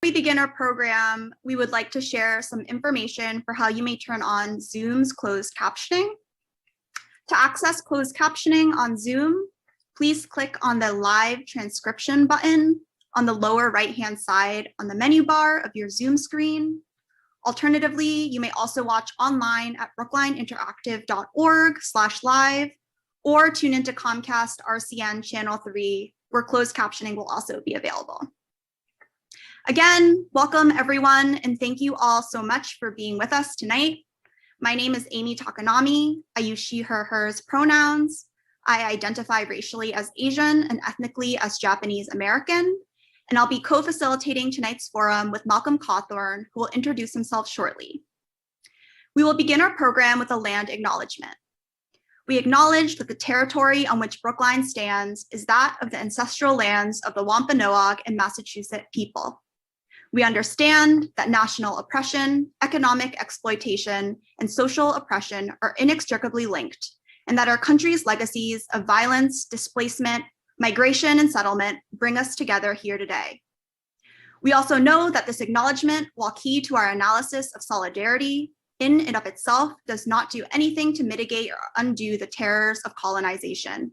we begin our program, we would like to share some information for how you may turn on Zoom's closed captioning. To access closed captioning on Zoom, please click on the live transcription button on the lower right-hand side on the menu bar of your Zoom screen. Alternatively, you may also watch online at brooklineinteractive.org/live or tune into Comcast RCN Channel 3, where closed captioning will also be available. Again, welcome everyone, and thank you all so much for being with us tonight. My name is Amy Takanami. I use she, her, hers pronouns. I identify racially as Asian and ethnically as Japanese American, and I'll be co-facilitating tonight's forum with Malcolm Cawthorn, who will introduce himself shortly. We will begin our program with a land acknowledgement. We acknowledge that the territory on which Brookline stands is that of the ancestral lands of the Wampanoag and Massachusetts people. We understand that national oppression, economic exploitation, and social oppression are inextricably linked, and that our country's legacies of violence, displacement, migration, and settlement bring us together here today. We also know that this acknowledgement, while key to our analysis of solidarity, in and of itself does not do anything to mitigate or undo the terrors of colonization.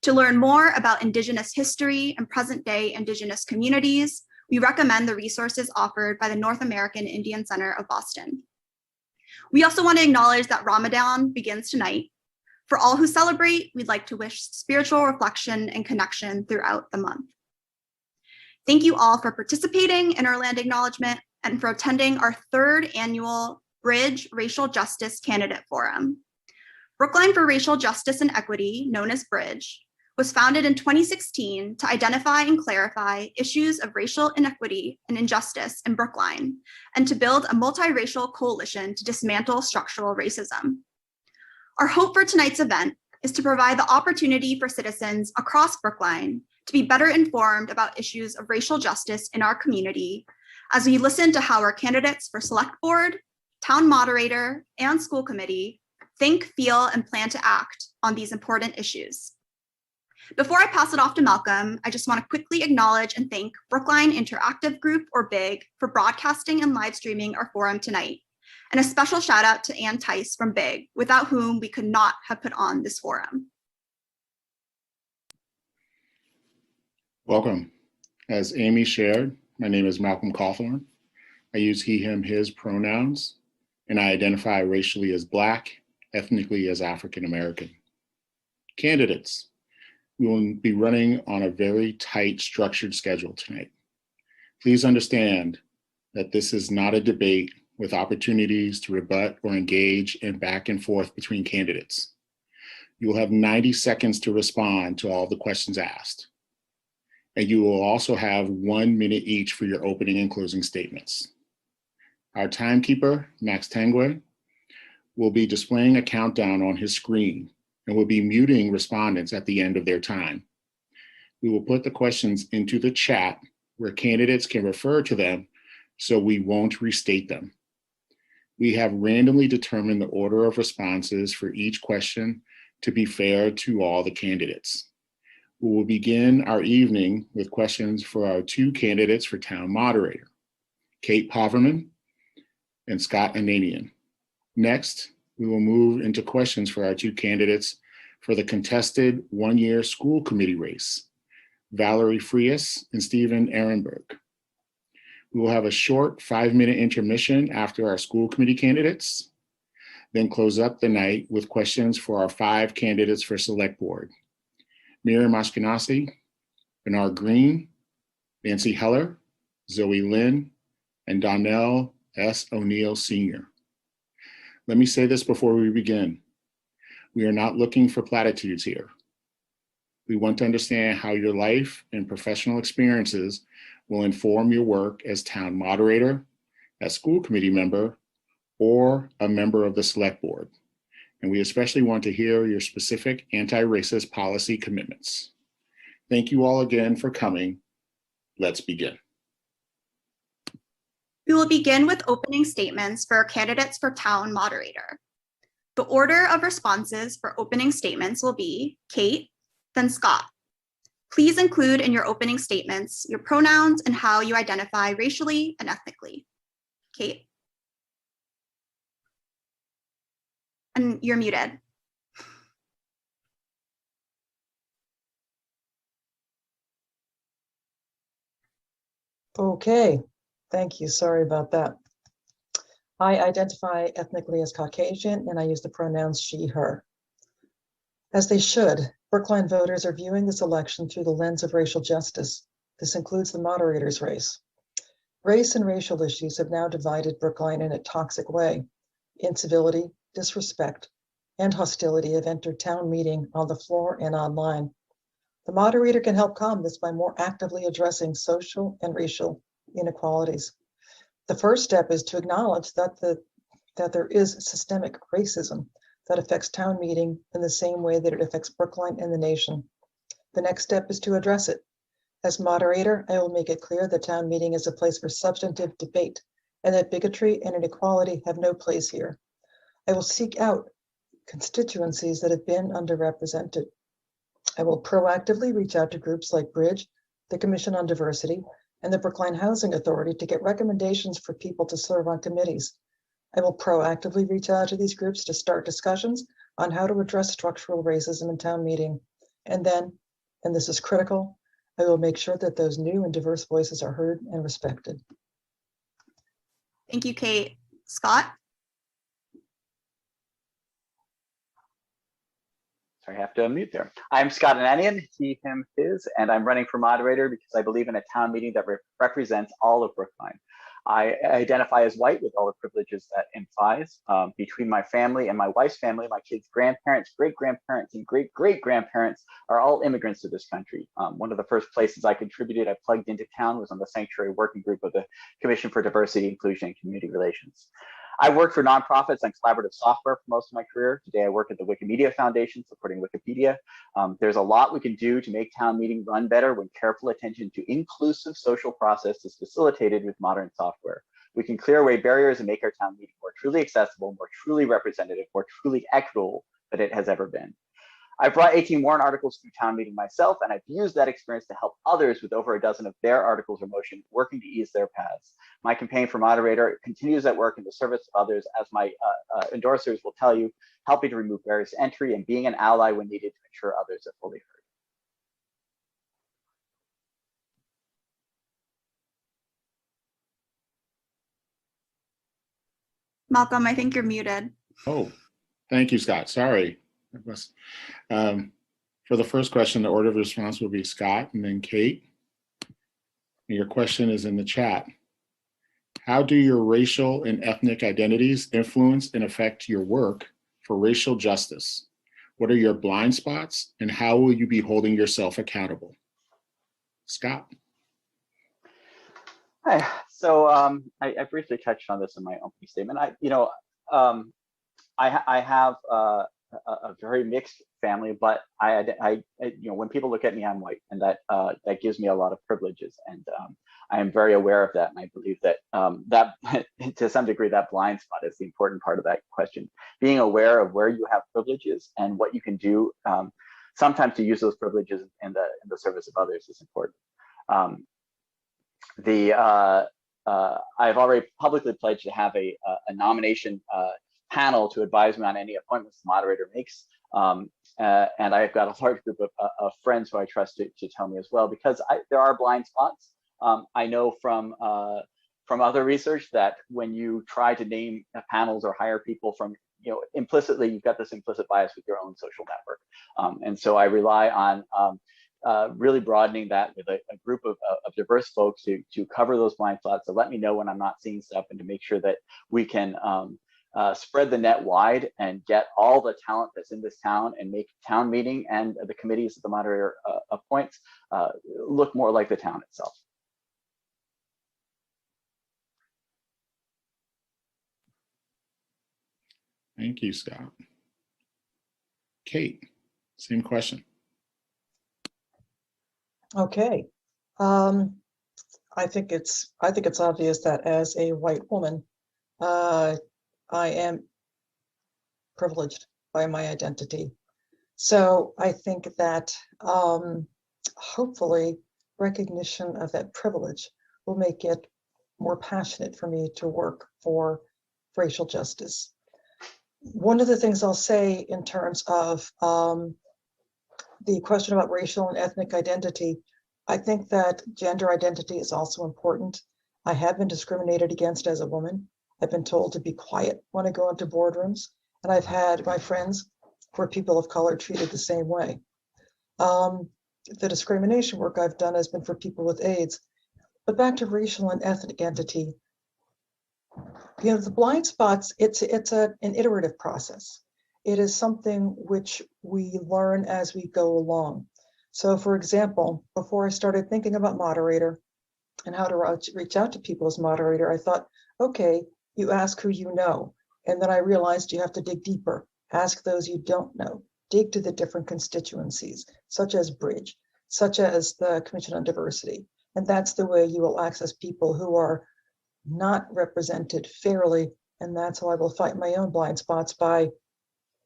To learn more about Indigenous history and present-day Indigenous communities, we recommend the resources offered by the North American Indian Center of Boston. We also want to acknowledge that Ramadan begins tonight. For all who celebrate, we'd like to wish spiritual reflection and connection throughout the month. Thank you all for participating in our land acknowledgement and for attending our third annual Bridge Racial Justice Candidate Forum. Brookline for Racial Justice and Equity, known as Bridge, was founded in 2016 to identify and clarify issues of racial inequity and injustice in Brookline, and to build a multiracial coalition to dismantle structural racism. Our hope for tonight's event is to provide the opportunity for citizens across Brookline to be better informed about issues of racial justice in our community as we listen to how our candidates for Select Board, Town Moderator, and School Committee think, feel, and plan to act on these important issues. Before I pass it off to Malcolm, I just want to quickly acknowledge and thank Brookline Interactive Group, or BIG, for broadcasting and live streaming our forum tonight. And a special shout out to Ann Tice from BIG, without whom we could not have put on this forum. Welcome. As Amy shared, my name is Malcolm Cawthorn. I use he, him, his pronouns, and I identify racially as Black, ethnically as African American. Candidates. We will be running on a very tight, structured schedule tonight. Please understand that this is not a debate with opportunities to rebut or engage in back and forth between candidates. You will have 90 seconds to respond to all the questions asked. And you will also have 1 minute each for your opening and closing statements. Our timekeeper, Max Tanguay, will be displaying a countdown on his screen and will be muting respondents at the end of their time. We will put the questions into the chat where candidates can refer to them, so we won't restate them. We have randomly determined the order of responses for each question to be fair to all the candidates. We will begin our evening with questions for our two candidates for Town Moderator, Kate Poverman and Scott Ananian. Next, we will move into questions for our two candidates for the contested one-year school committee race, Valerie Frias and Stephen Ehrenberg. We will have a short 5-minute intermission after our school committee candidates, then close up the night with questions for our 5 candidates for Select Board, Miriam Ashkenazi, Bernard Green, Nancy Heller, Zoe Lynn, and Donnell S. O'Neill Sr. Let me say this before we begin. We are not looking for platitudes here. We want to understand how your life and professional experiences will inform your work as Town Moderator, as school committee member, or a member of the Select Board. And we especially want to hear your specific anti-racist policy commitments. Thank you all again for coming. Let's begin. We will begin with opening statements for our candidates for Town Moderator. The order of responses for opening statements will be Kate, then Scott. Please include in your opening statements your pronouns and how you identify racially and ethnically. Kate? And you're muted. Okay, thank you. Sorry about that. I identify ethnically as Caucasian, and I use the pronouns she, her. As they should, Brookline voters are viewing this election through the lens of racial justice. This includes the moderator's race. Race and racial issues have now divided Brookline in a toxic way. Incivility, disrespect, and hostility have entered town meeting on the floor and online. The moderator can help calm this by more actively addressing social and racial inequalities. The first step is to acknowledge that there is systemic racism that affects town meeting in the same way that it affects Brookline and the nation. The next step is to address it. As moderator, I will make it clear that town meeting is a place for substantive debate and that bigotry and inequality have no place here. I will seek out constituencies that have been underrepresented. I will proactively reach out to groups like Bridge, the Commission on Diversity, and the Brookline Housing Authority to get recommendations for people to serve on committees. I will proactively reach out to these groups to start discussions on how to address structural racism in town meeting. And then, and this is critical, I will make sure that those new and diverse voices are heard and respected. Thank you, Kate. Scott? Sorry, I have to unmute there. I'm Scott Ananian, he, him, his, and I'm running for moderator because I believe in a town meeting that represents all of Brookline. I identify as white with all the privileges that implies. Between my family and my wife's family, my kids' grandparents, great-grandparents, and great-great-grandparents are all immigrants to this country. One of the first places I contributed, I plugged into town, was on the Sanctuary Working Group of the Commission for Diversity, Inclusion, and Community Relations. I worked for nonprofits and collaborative software for most of my career. Today, I work at the Wikimedia Foundation, supporting Wikipedia. There's a lot we can do to make town meeting run better when careful attention to inclusive social process is facilitated with modern software. We can clear away barriers and make our town meeting more truly accessible, more truly representative, more truly equitable than it has ever been. I brought 18 warrant articles to town meeting myself, and I've used that experience to help others with over a dozen of their articles or motion working to ease their paths. My campaign for moderator continues that work in the service of others, as my endorsers will tell you, helping to remove barriers to entry and being an ally when needed to ensure others are fully heard. Malcolm, I think you're muted. Oh, thank you, Scott. Sorry. For the first question, the order of response will be Scott and then Kate. And your question is in the chat. How do your racial and ethnic identities influence and affect your work for racial justice? What are your blind spots and how will you be holding yourself accountable? Scott. Hi. So I briefly touched on this in my opening statement. I have a very mixed family, but when people look at me, I'm white, and that gives me a lot of privileges, and I am very aware of that, and I believe that that to some degree that blind spot is the important part of that question. Being aware of where you have privileges and what you can do, sometimes to use those privileges in the service of others is important. I've already publicly pledged to have a nomination panel to advise me on any appointments the moderator makes. And I've got a large group of friends who I trust to tell me as well, because there are blind spots. I know from other research that when you try to name panels or hire people from, implicitly, you've got this implicit bias with your own social network. And so I rely on really broadening that with a group of diverse folks to cover those blind spots, to let me know when I'm not seeing stuff, and to make sure that we can spread the net wide and get all the talent that's in this town and make town meeting and the committees that the moderator appoints look more like the town itself. Thank you, Scott. Kate, same question. Okay. I think it's obvious that as a white woman, I am privileged by my identity. So I think that hopefully recognition of that privilege will make it more passionate for me to work for racial justice. One of the things I'll say in terms of the question about racial and ethnic identity, I think that gender identity is also important. I have been discriminated against as a woman. I've been told to be quiet when I go into boardrooms, and I've had my friends who are people of color treated the same way. The discrimination work I've done has been for people with AIDS. But back to racial and ethnic identity, the blind spots, it's an iterative process. It is something which we learn as we go along. So for example, before I started thinking about Moderator and how to reach out to people as Moderator, I thought, okay, you ask who you know. And then I realized you have to dig deeper, ask those you don't know, dig to the different constituencies, such as Bridge, such as the Commission on Diversity. And that's the way you will access people who are not represented fairly. And that's how I will fight my own blind spots, by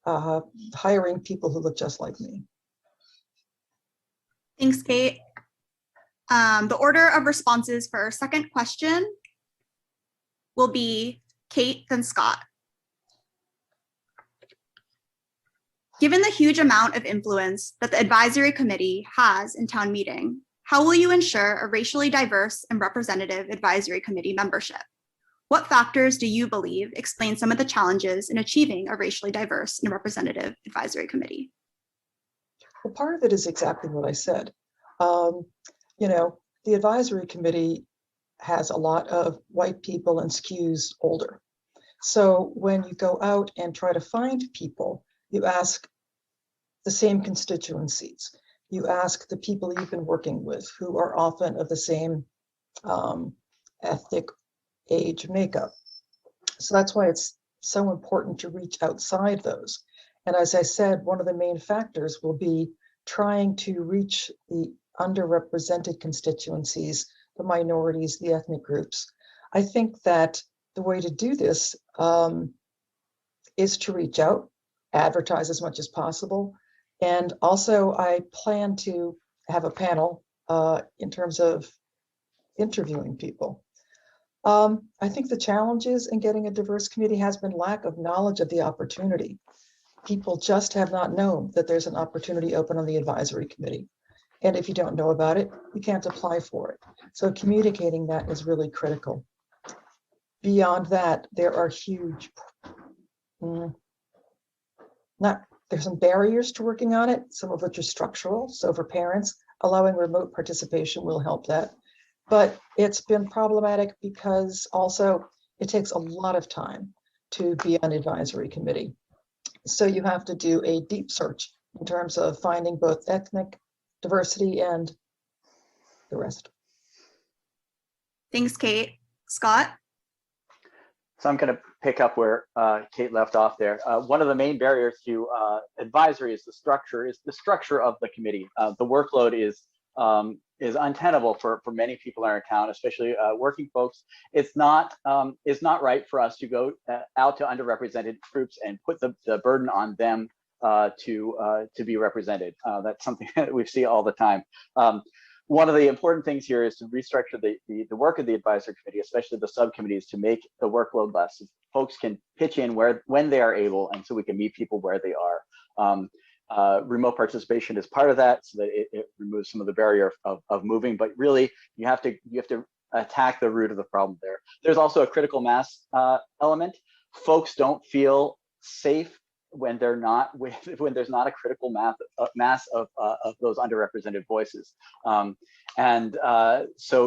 hiring people who look just like me. Thanks, Kate. The order of responses for our second question will be Kate, then Scott. Given the huge amount of influence that the advisory committee has in town meeting, how will you ensure a racially diverse and representative advisory committee membership? What factors do you believe explain some of the challenges in achieving a racially diverse and representative advisory committee? Well, part of it is exactly what I said. The advisory committee has a lot of white people and skews older. So when you go out and try to find people, you ask the same constituencies. You ask the people you've been working with, who are often of the same ethnic age makeup. So that's why it's so important to reach outside those. And as I said, one of the main factors will be trying to reach the underrepresented constituencies, the minorities, the ethnic groups. I think that the way to do this is to reach out, advertise as much as possible. And also I plan to have a panel in terms of interviewing people. I think the challenges in getting a diverse committee has been lack of knowledge of the opportunity. People just have not known that there's an opportunity open on the advisory committee. And if you don't know about it, you can't apply for it. So communicating that is really critical. Beyond that, there are huge, there's some barriers to working on it, some of which are structural. So for parents, allowing remote participation will help that. But it's been problematic because also it takes a lot of time to be on advisory committee. So you have to do a deep search in terms of finding both ethnic diversity and the rest. Thanks, Kate. Scott? So I'm going to pick up where Kate left off there. One of the main barriers to advisory is the structure of the committee. The workload is untenable for many people in our town, especially working folks. It's not right for us to go out to underrepresented groups and put the burden on them to be represented. That's something that we see all the time. One of the important things here is to restructure the work of the advisory committee, especially the subcommittees, to make the workload less. Folks can pitch in when they are able, and so we can meet people where they are. Remote participation is part of that, so that it removes some of the barrier of moving. But really, you have to attack the root of the problem there. There's also a critical mass element. Folks don't feel safe when there's not a critical mass of those underrepresented voices. So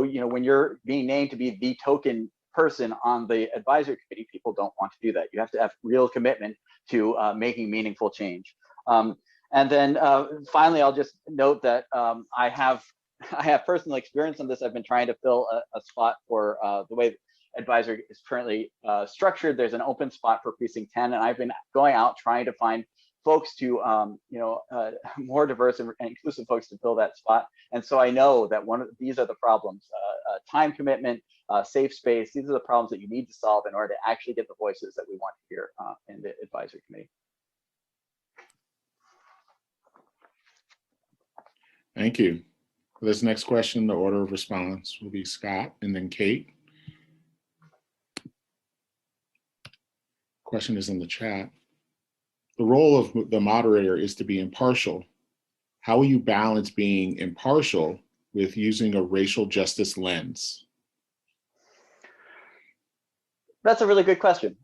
when you're being named to be the token person on the advisory committee, people don't want to do that. You have to have real commitment to making meaningful change. And then finally, I'll just note that I have personal experience on this. I've been trying to fill a spot for the way advisory is currently structured. There's an open spot for precinct 10, and I've been going out trying to find folks to more diverse and inclusive folks to fill that spot. And so I know that these are the problems: time commitment, safe space. These are the problems that you need to solve in order to actually get the voices that we want to hear in the advisory committee. Thank you. For this next question, the order of response will be Scott and then Kate. Question is in the chat. The role of the moderator is to be impartial. How will you balance being impartial with using a racial justice lens? That's a really good question.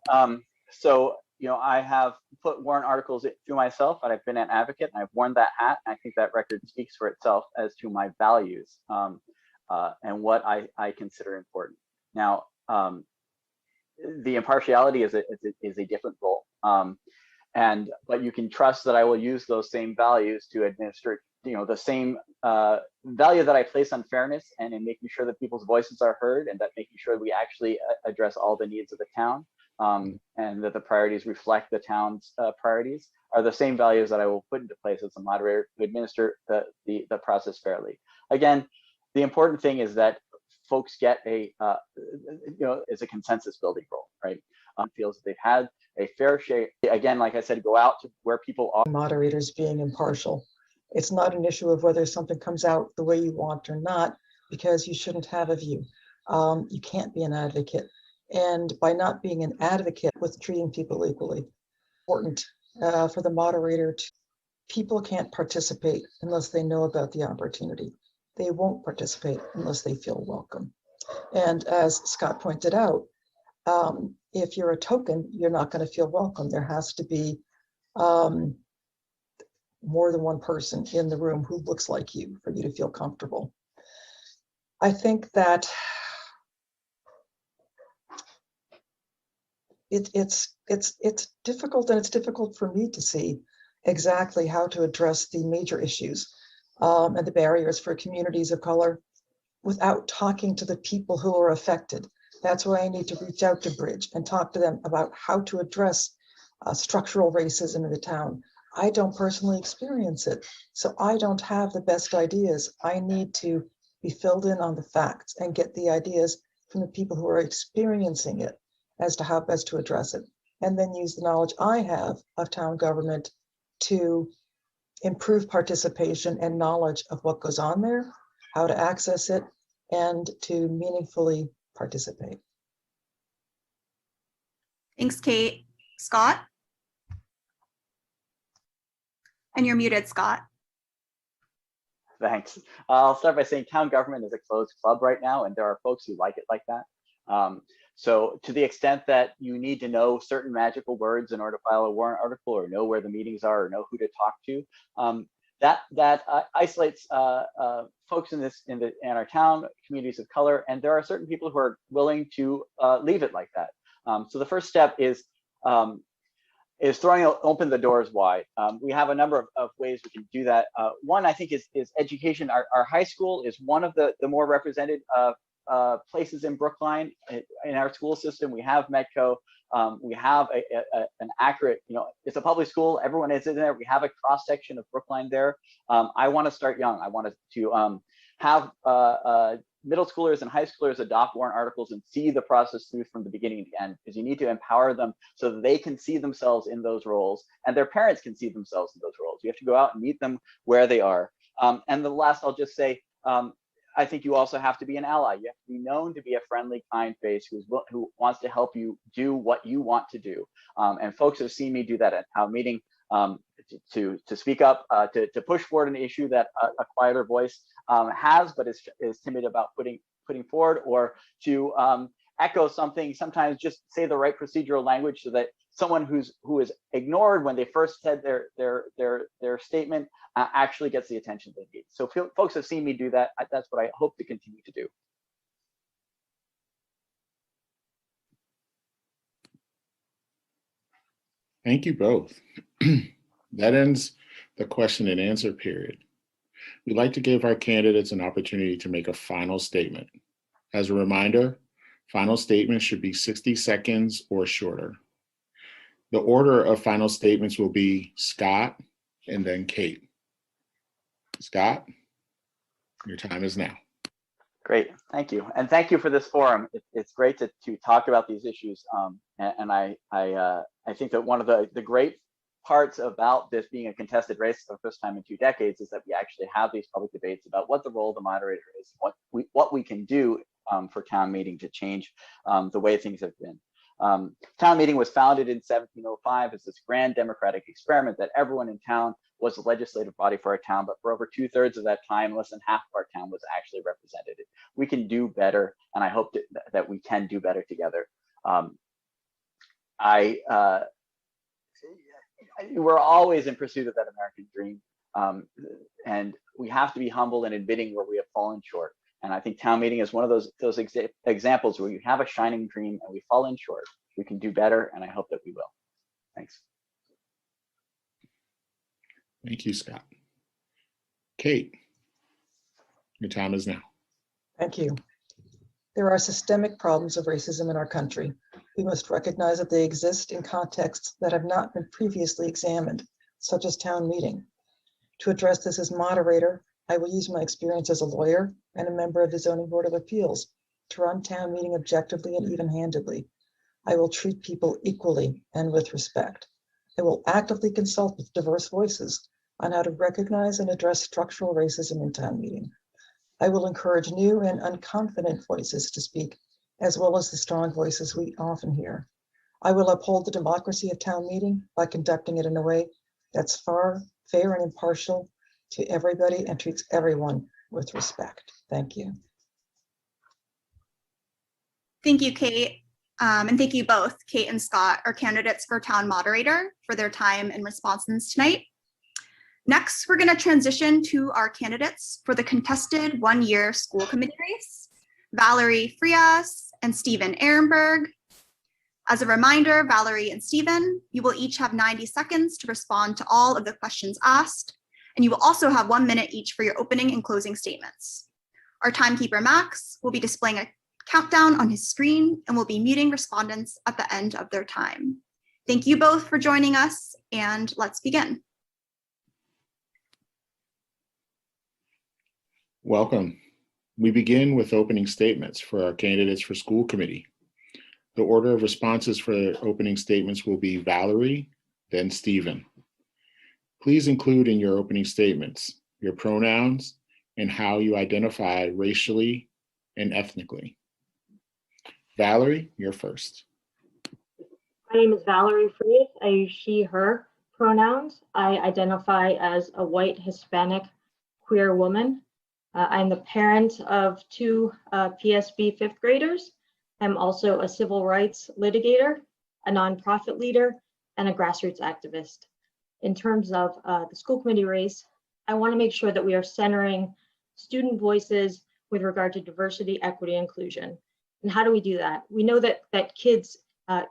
So, I have put warrant articles through myself, and I've been an advocate, and I've worn that hat. And I think that record speaks for itself as to my values and what I consider important. Now, the impartiality is a different role, but you can trust that I will use those same values to administer, the same value that I place on fairness and in making sure that people's voices are heard, and that making sure we actually address all the needs of the town, and that the priorities reflect the town's priorities, are the same values that I will put into place as a moderator to administer the process fairly. Again, the important thing is that folks get is a consensus building role, right? Feels that they've had a fair share. Again, like I said, go out to where people are. Moderators being impartial. It's not an issue of whether something comes out the way you want or not, because you shouldn't have a view. You can't be an advocate. And by not being an advocate with treating people equally, important for the moderator to, people can't participate unless they know about the opportunity. They won't participate unless they feel welcome. And as Scott pointed out, if you're a token, you're not going to feel welcome. There has to be more than one person in the room who looks like you for you to feel comfortable. I think that it's difficult, and it's difficult for me to see exactly how to address the major issues and the barriers for communities of color without talking to the people who are affected. That's why I need to reach out to Bridge and talk to them about how to address structural racism in the town. I don't personally experience it, so I don't have the best ideas. I need to be filled in on the facts and get the ideas from the people who are experiencing it as to how best to address it, and then use the knowledge I have of town government to improve participation and knowledge of what goes on there, how to access it, and to meaningfully participate. Thanks, Kate. Scott? And you're muted, Scott. Thanks. I'll start by saying town government is a closed club right now, and there are folks who like it like that. So to the extent that you need to know certain magical words in order to file a warrant article, or know where the meetings are, or know who to talk to, that isolates folks in our town, communities of color, and there are certain people who are willing to leave it like that. So the first step is throwing open the doors wide. We have a number of ways we can do that. One, I think, is education. Our high school is one of the more represented places in Brookline. In our school system, we have Medco. We have an accurate, it's a public school. Everyone is in there. We have a cross section of Brookline there. I want to start young. I want to have middle schoolers and high schoolers adopt warrant articles and see the process through from the beginning to the end, because you need to empower them so that they can see themselves in those roles, and their parents can see themselves in those roles. You have to go out and meet them where they are. And the last, I'll just say, I think you also have to be an ally. You have to be known to be a friendly, kind face who wants to help you do what you want to do. And folks have seen me do that at town meeting, to speak up, to push forward an issue that a quieter voice has, but is timid about putting forward, or to echo something. Sometimes just say the right procedural language so that someone who is ignored when they first said their statement actually gets the attention they need. So folks have seen me do that. That's what I hope to continue to do. Thank you both. That ends the question and answer period. We'd like to give our candidates an opportunity to make a final statement. As a reminder, final statements should be 60 seconds or shorter. The order of final statements will be Scott and then Kate. Scott, your time is now. Great, thank you. And thank you for this forum. It's great to talk about these issues. And I think that one of the great parts about this being a contested race for the first time in 2 decades is that we actually have these public debates about what the role of the moderator is, what we can do for town meeting to change the way things have been. Town meeting was founded in 1705 as this grand democratic experiment that everyone in town was the legislative body for our town, but for over 2/3 of that time, less than half of our town was actually represented. We can do better, and I hope that we can do better together. We're always in pursuit of that American dream, and we have to be humble in admitting where we have fallen short. And I think town meeting is one of those examples where you have a shining dream and we fall in short. We can do better, and I hope that we will. Thanks. Thank you, Scott. Kate, your time is now. Thank you. There are systemic problems of racism in our country. We must recognize that they exist in contexts that have not been previously examined, such as town meeting. To address this as moderator, I will use my experience as a lawyer and a member of the Zoning Board of Appeals to run town meeting objectively and even-handedly. I will treat people equally and with respect. I will actively consult with diverse voices on how to recognize and address structural racism in town meeting. I will encourage new and unconfident voices to speak, as well as the strong voices we often hear. I will uphold the democracy of town meeting by conducting it in a way that's fair and impartial to everybody and treats everyone with respect. Thank you. Thank you, Kate. And thank you both, Kate and Scott, our candidates for town moderator, for their time and responses tonight. Next, we're going to transition to our candidates for the contested one-year school committee race, Valerie Frias and Stephen Ehrenberg. As a reminder, Valerie and Stephen, you will each have 90 seconds to respond to all of the questions asked, and you will also have 1 minute each for your opening and closing statements. Our timekeeper, Max, will be displaying a countdown on his screen and will be muting respondents at the end of their time. Thank you both for joining us, and let's begin. Welcome. We begin with opening statements for our candidates for school committee. The order of responses for opening statements will be Valerie, then Stephen. Please include in your opening statements your pronouns and how you identify racially and ethnically. Valerie, you're first. My name is Valerie Frias. I use she, her pronouns. I identify as a white, Hispanic, queer woman. I'm the parent of 2 PSB 5th graders. I'm also a civil rights litigator, a nonprofit leader, and a grassroots activist. In terms of the school committee race, I want to make sure that we are centering student voices with regard to diversity, equity, and inclusion. And how do we do that? We know that kids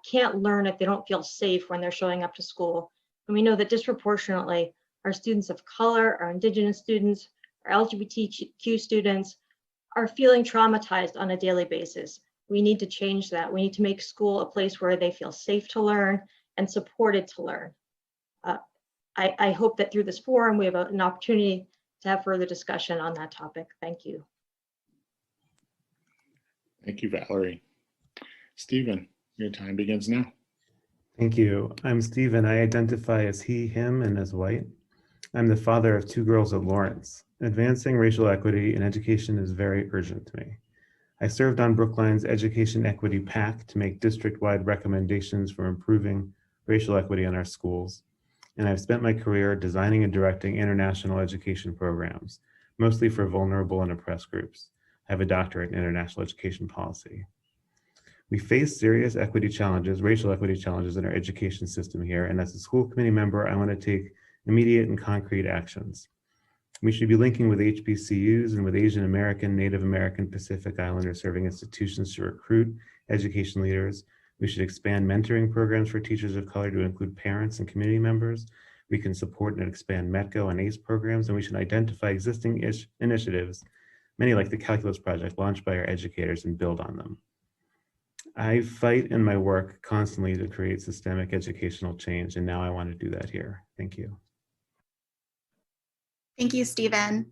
can't learn if they don't feel safe when they're showing up to school. And we know that disproportionately, our students of color, our Indigenous students, our LGBTQ students are feeling traumatized on a daily basis. We need to change that. We need to make school a place where they feel safe to learn and supported to learn. I hope that through this forum, we have an opportunity to have further discussion on that topic. Thank you. Thank you, Valerie. Stephen, your time begins now. Thank you. I'm Stephen. I identify as he, him, and as white. I'm the father of 2 girls at Lawrence. Advancing racial equity in education is very urgent to me. I served on Brookline's Education Equity PAC to make district-wide recommendations for improving racial equity in our schools. And I've spent my career designing and directing international education programs, mostly for vulnerable and oppressed groups. I have a doctorate in international education policy. We face serious equity challenges, racial equity challenges in our education system here. And as a school committee member, I want to take immediate and concrete actions. We should be linking with HBCUs and with Asian American, Native American, Pacific Islander serving institutions to recruit education leaders. We should expand mentoring programs for teachers of color to include parents and community members. We can support and expand METCO and ACE programs, and we should identify existing initiatives, many like the Calculus Project, launched by our educators, and build on them. I fight in my work constantly to create systemic educational change, and now I want to do that here. Thank you. Thank you, Stephen.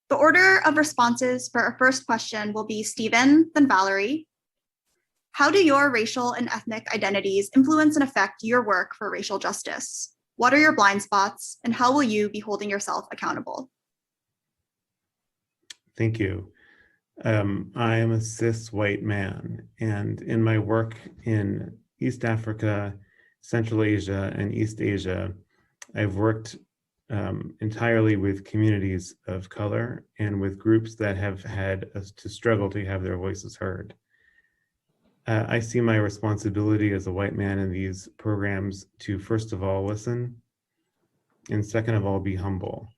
The order of responses for our first question will be Stephen, then Valerie. How do your racial and ethnic identities influence and affect your work for racial justice? What are your blind spots, and how will you be holding yourself accountable? Thank you. I am a cis white man, and in my work in East Africa, Central Asia, and East Asia, I've worked entirely with communities of color and with groups that have had to struggle to have their voices heard. I see my responsibility as a white man in these programs to, first of all, listen, and second of all, be humble.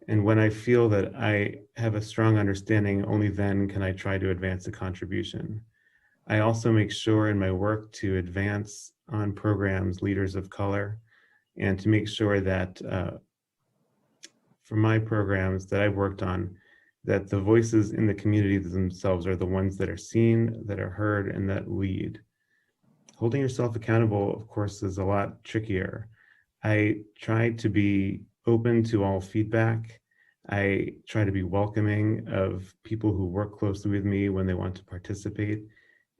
And when I feel that I have a strong understanding, only then can I try to advance a contribution. I also make sure in my work to advance on programs leaders of color, and to make sure that for my programs that I've worked on, that the voices in the community themselves are the ones that are seen, that are heard, and that lead. Holding yourself accountable, of course, is a lot trickier. I try to be open to all feedback. I try to be welcoming of people who work closely with me when they want to participate.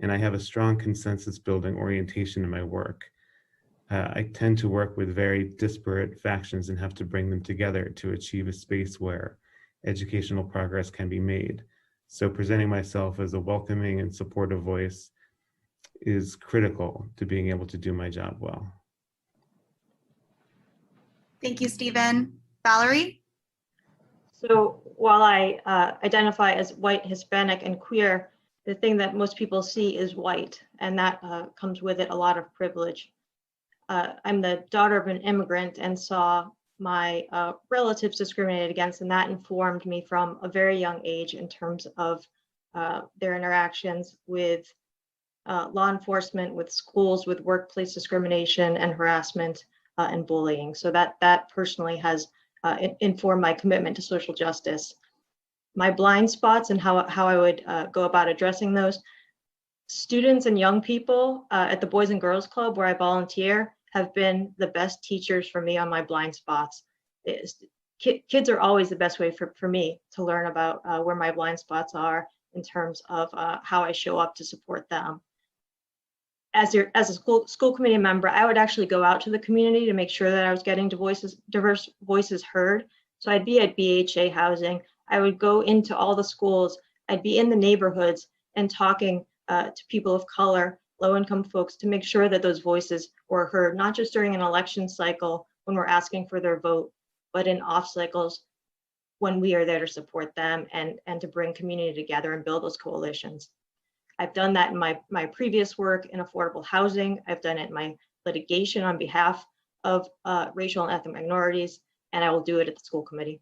And I have a strong consensus building orientation in my work. I tend to work with very disparate factions and have to bring them together to achieve a space where educational progress can be made. So presenting myself as a welcoming and supportive voice is critical to being able to do my job well. Thank you, Stephen. Valerie? So while I identify as white, Hispanic, and queer, the thing that most people see is white, and that comes with it a lot of privilege. I'm the daughter of an immigrant and saw my relatives discriminated against, and that informed me from a very young age in terms of their interactions with law enforcement, with schools, with workplace discrimination and harassment and bullying. So that personally has informed my commitment to social justice. My blind spots and how I would go about addressing those. Students and young people at the Boys and Girls Club where I volunteer have been the best teachers for me on my blind spots. Kids are always the best way for me to learn about where my blind spots are in terms of how I show up to support them. As a school committee member, I would actually go out to the community to make sure that I was getting diverse voices heard. So I'd be at BHA housing. I would go into all the schools. I'd be in the neighborhoods and talking to people of color, low-income folks, to make sure that those voices were heard, not just during an election cycle when we're asking for their vote, but in off cycles when we are there to support them and to bring community together and build those coalitions. I've done that in my previous work in affordable housing. I've done it in my litigation on behalf of racial and ethnic minorities, and I will do it at the school committee.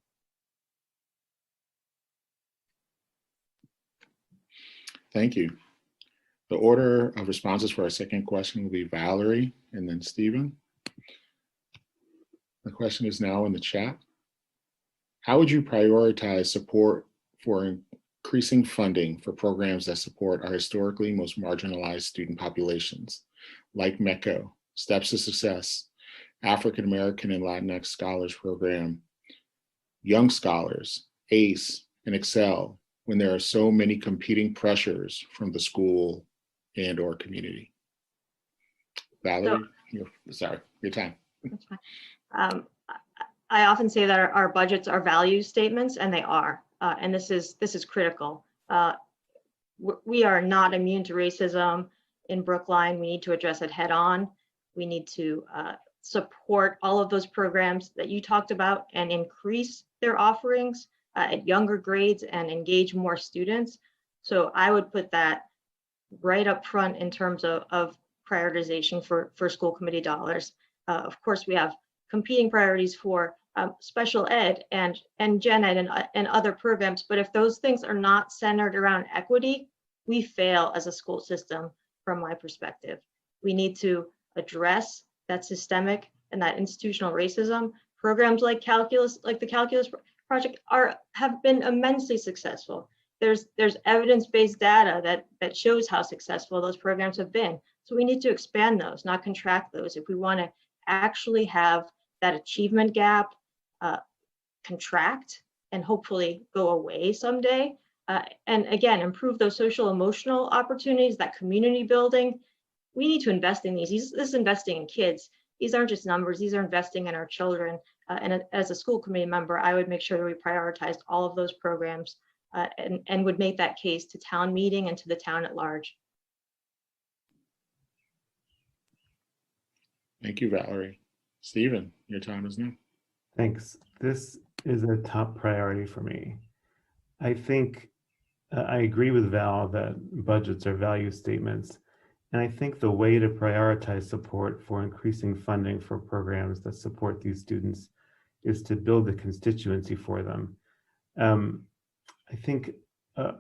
Thank you. The order of responses for our second question will be Valerie and then Stephen. The question is now in the chat. How would you prioritize support for increasing funding for programs that support our historically most marginalized student populations, like MECO, Steps to Success, African American and Latinx Scholars Program, Young Scholars, ACE, and Excel, when there are so many competing pressures from the school and or community? Valerie, your time. That's fine. I often say that our budgets are value statements, and they are, and this is critical. We are not immune to racism in Brookline. We need to address it head on. We need to support all of those programs that you talked about and increase their offerings at younger grades and engage more students. So I would put that right up front in terms of prioritization for school committee dollars. Of course, we have competing priorities for special ed and gen ed and other programs, but if those things are not centered around equity, we fail as a school system from my perspective. We need to address that systemic and that institutional racism. Programs like calculus, like the Calculus Project, have been immensely successful. There's evidence-based data that shows how successful those programs have been. So we need to expand those, not contract those, if we want to actually have that achievement gap contract and hopefully go away someday. And again, improve those social emotional opportunities, that community building. We need to invest in these. This is investing in kids. these aren't just numbers, these are investing in our children. And as a school committee member, I would make sure that we prioritized all of those programs and would make that case to town meeting and to the town at large. Thank you, Valerie. Stephen, your time is now. Thanks. This is a top priority for me. I think I agree with Val that budgets are value statements. And I think the way to prioritize support for increasing funding for programs that support these students is to build a constituency for them. I think a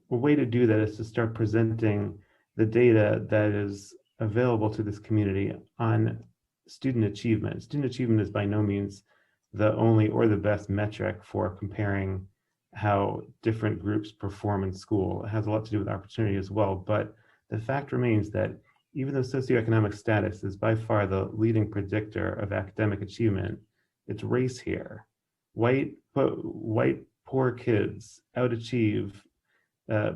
way to do that is to start presenting the data that is available to this community on student achievement. Student achievement is by no means the only or the best metric for comparing how different groups perform in school. It has a lot to do with opportunity as well, but the fact remains that even though socioeconomic status is by far the leading predictor of academic achievement, it's race here. White poor kids outachieve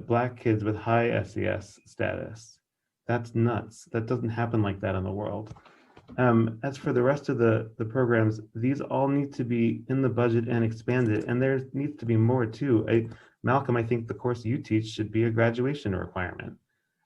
Black kids with high SES status. That's nuts. That doesn't happen like that in the world. As for the rest of the programs, these all need to be in the budget and expanded, and there needs to be more too. Malcolm, I think the course you teach should be a graduation requirement.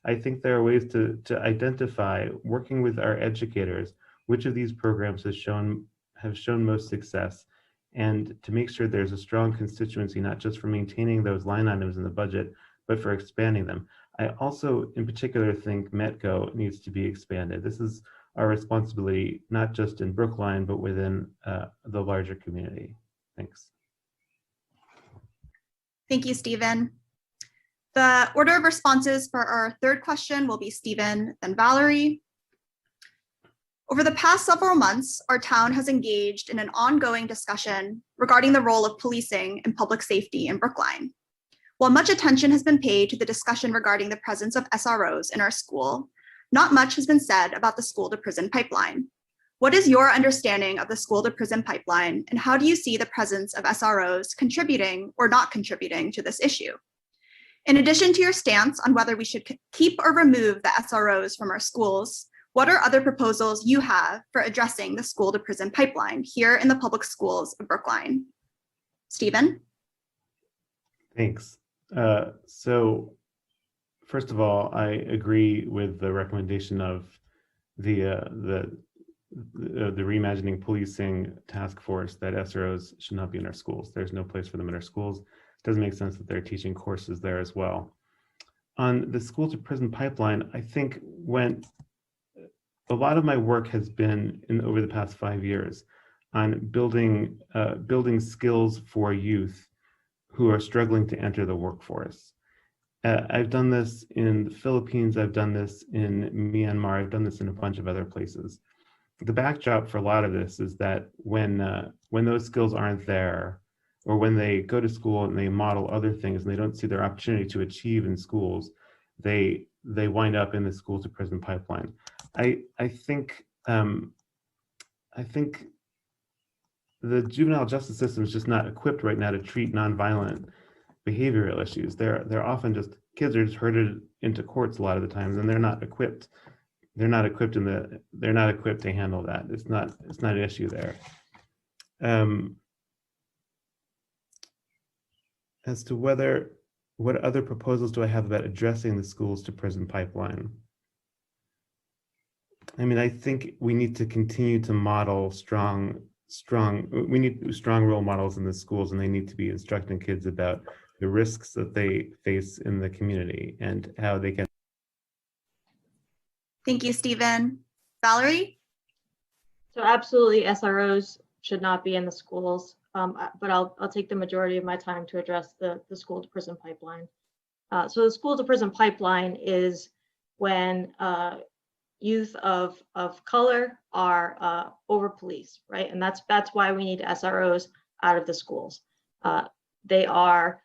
I think there are ways to identify, working with our educators, which of these programs have shown most success, and to make sure there's a strong constituency, not just for maintaining those line items in the budget, but for expanding them. I also, in particular, think METCO needs to be expanded. This is our responsibility, not just in Brookline, but within the larger community. Thanks. Thank you, Stephen. The order of responses for our third question will be Stephen, then Valerie. Over the past several months, our town has engaged in an ongoing discussion regarding the role of policing and public safety in Brookline. While much attention has been paid to the discussion regarding the presence of SROs in our school, not much has been said about the school to prison pipeline. What is your understanding of the school to prison pipeline, and how do you see the presence of SROs contributing or not contributing to this issue? In addition to your stance on whether we should keep or remove the SROs from our schools, what are other proposals you have for addressing the school to prison pipeline here in the public schools of Brookline? Stephen? Thanks. So first of all, I agree with the recommendation of the Reimagining Policing Task Force that SROs should not be in our schools. There's no place for them in our schools. It doesn't make sense that they're teaching courses there as well. On the school to prison pipeline, I think when a lot of my work has been over the past 5 years on building skills for youth who are struggling to enter the workforce. I've done this in the Philippines, I've done this in Myanmar, I've done this in a bunch of other places. The backdrop for a lot of this is that when those skills aren't there, or when they go to school and they model other things and they don't see their opportunity to achieve in schools, they wind up in the school to prison pipeline. I think the juvenile justice system is just not equipped right now to treat nonviolent behavioral issues. They're often just, kids are just herded into courts a lot of the times, and they're not equipped. They're not equipped to handle that. It's not an issue there. As to what other proposals do I have about addressing the schools to prison pipeline? I mean, I think we need to continue to model we need strong role models in the schools, and they need to be instructing kids about the risks that they face in the community and how they can. Thank you, Stephen. Valerie? So absolutely, SROs should not be in the schools, but I'll take the majority of my time to address the school to prison pipeline. So the school to prison pipeline is when youth of color are over policed, right? And that's why we need SROs out of the schools. They are,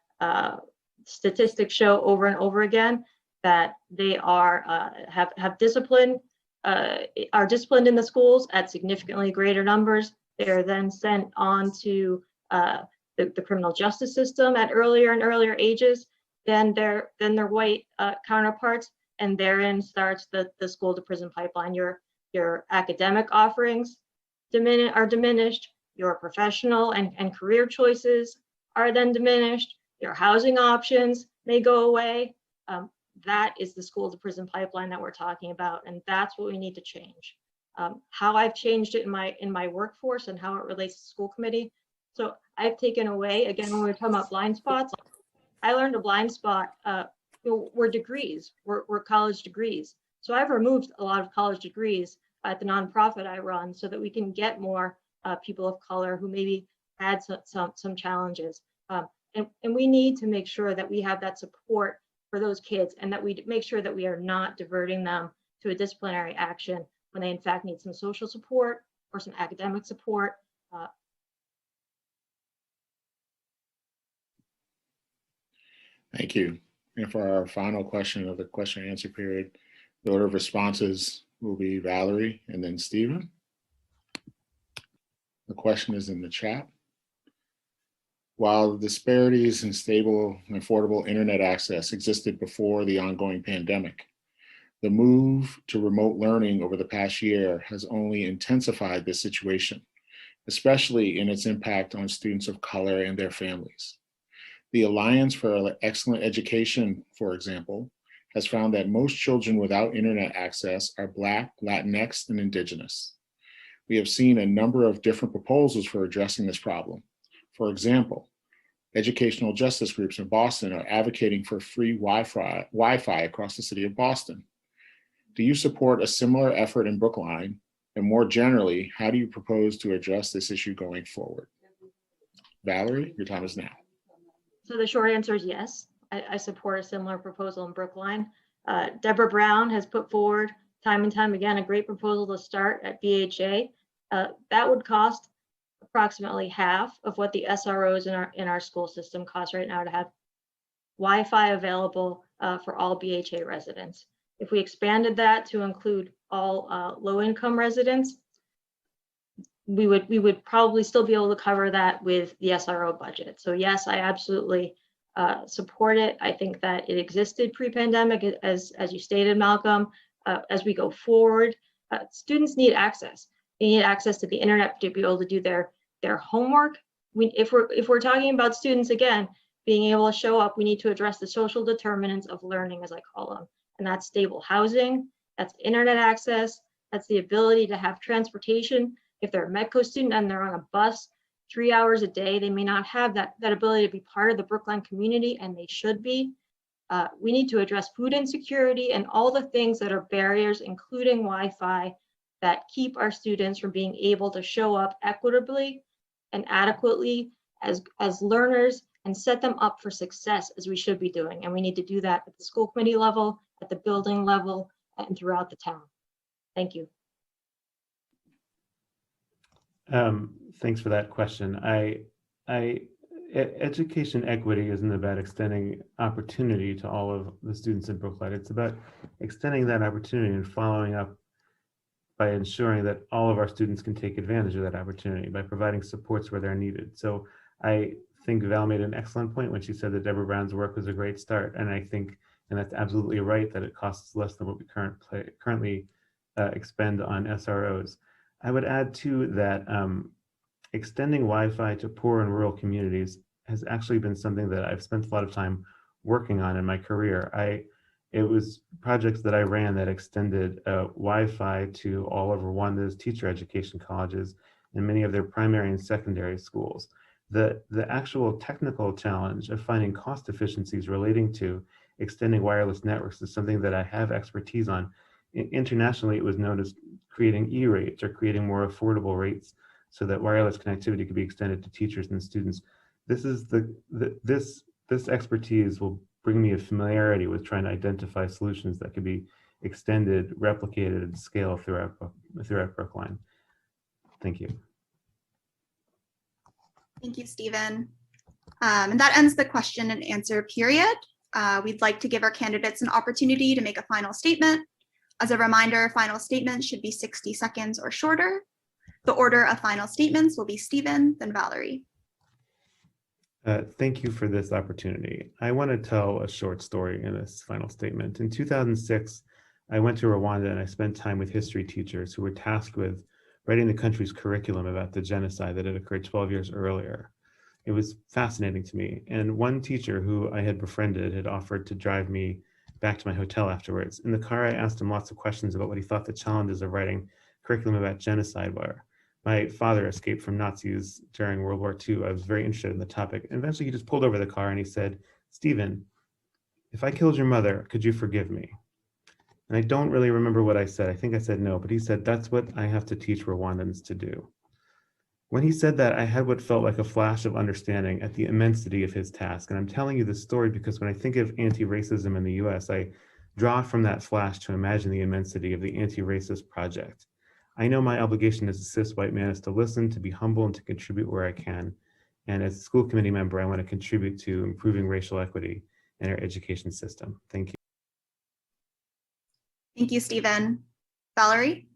statistics show over and over again that they are have discipline, are disciplined in the schools at significantly greater numbers. They are then sent on to the criminal justice system at earlier and earlier ages than their white counterparts, and therein starts the school to prison pipeline. Your your academic offerings are diminished, your professional and career choices are then diminished, your housing options may go away. That is the school to prison pipeline that we're talking about, and that's what we need to change. How I've changed it in my workforce and how it relates to school committee. So I've taken away, again, when we were talking about blind spots, I learned a blind spot were degrees, were college degrees. So I've removed a lot of college degrees at the nonprofit I run so that we can get more people of color who maybe had some challenges. And we need to make sure that we have that support for those kids and that we make sure that we are not diverting them to a disciplinary action when they in fact need some social support or some academic support. Thank you. And for our final question of the question and answer period, the order of responses will be Valerie and then Stephen. The question is in the chat. While the disparities in stable and affordable internet access existed before the ongoing pandemic, the move to remote learning over the past year has only intensified this situation, especially in its impact on students of color and their families. The Alliance for Excellent Education, for example, has found that most children without internet access are Black, Latinx, and Indigenous. We have seen a number of different proposals for addressing this problem. For example, educational justice groups in Boston are advocating for free Wi-Fi across the city of Boston. Do you support a similar effort in Brookline? And more generally, how do you propose to address this issue going forward? Valerie, your time is now. So the short answer is yes. I support a similar proposal in Brookline. Deborah Brown has put forward time and time again a great proposal to start at BHA. That would cost approximately half of what the SROs in our school system cost right now to have Wi-Fi available for all BHA residents. If we expanded that to include all low-income residents, we would probably still be able to cover that with the SRO budget. So yes, I absolutely support it. I think that it existed pre-pandemic, as you stated, Malcolm. As we go forward, students need access. They need access to the internet to be able to do their homework. If we're talking about students, again, being able to show up, we need to address the social determinants of learning, as I call them. And that's stable housing, that's internet access, that's the ability to have transportation. If they're a Medco student and they're on a bus 3 hours a day, they may not have that ability to be part of the Brookline community, and they should be. We need to address food insecurity and all the things that are barriers, including Wi-Fi, that keep our students from being able to show up equitably and adequately as learners and set them up for success as we should be doing. And we need to do that at the school committee level, at the building level, and throughout the town. Thank you. Thanks for that question. Education equity isn't about extending opportunity to all of the students in Brookline. It's about extending that opportunity and following up by ensuring that all of our students can take advantage of that opportunity by providing supports where they're needed. So I think Val made an excellent point when she said that Deborah Brown's work was a great start. And I think, and that's absolutely right, that it costs less than what we currently expend on SROs. I would add too that extending Wi-Fi to poor and rural communities has actually been something that I've spent a lot of time working on in my career. It was projects that I ran that extended Wi-Fi to all of Rwanda's teacher education colleges and many of their primary and secondary schools. The actual technical challenge of finding cost efficiencies relating to extending wireless networks is something that I have expertise on. Internationally, it was known as creating E-rates or creating more affordable rates so that wireless connectivity could be extended to teachers and students. This expertise will bring me a familiarity with trying to identify solutions that could be extended, replicated, and scaled throughout Brookline. Thank you. Thank you, Stephen. And that ends the question and answer period. We'd like to give our candidates an opportunity to make a final statement. As a reminder, final statements should be 60 seconds or shorter. The order of final statements will be Stephen, then Valerie. Thank you for this opportunity. I want to tell a short story in this final statement. In 2006, I went to Rwanda and I spent time with history teachers who were tasked with writing the country's curriculum about the genocide that had occurred 12 years earlier. It was fascinating to me. And one teacher who I had befriended had offered to drive me back to my hotel afterwards. In the car, I asked him lots of questions about what he thought the challenges of writing curriculum about genocide were. My father escaped from Nazis during World War II. I was very interested in the topic. And eventually he just pulled over the car and he said, "Stephen, if I killed your mother, could you forgive me?" And I don't really remember what I said. I think I said no, but he said, "That's what I have to teach Rwandans to do." When he said that, I had what felt like a flash of understanding at the immensity of his task. And I'm telling you this story because when I think of anti-racism in the US, I draw from that flash to imagine the immensity of the anti-racist project. I know my obligation as a cis white man is to listen, to be humble, and to contribute where I can. And as a school committee member, I want to contribute to improving racial equity in our education system. Thank you. Thank you, Stephen. Valerie?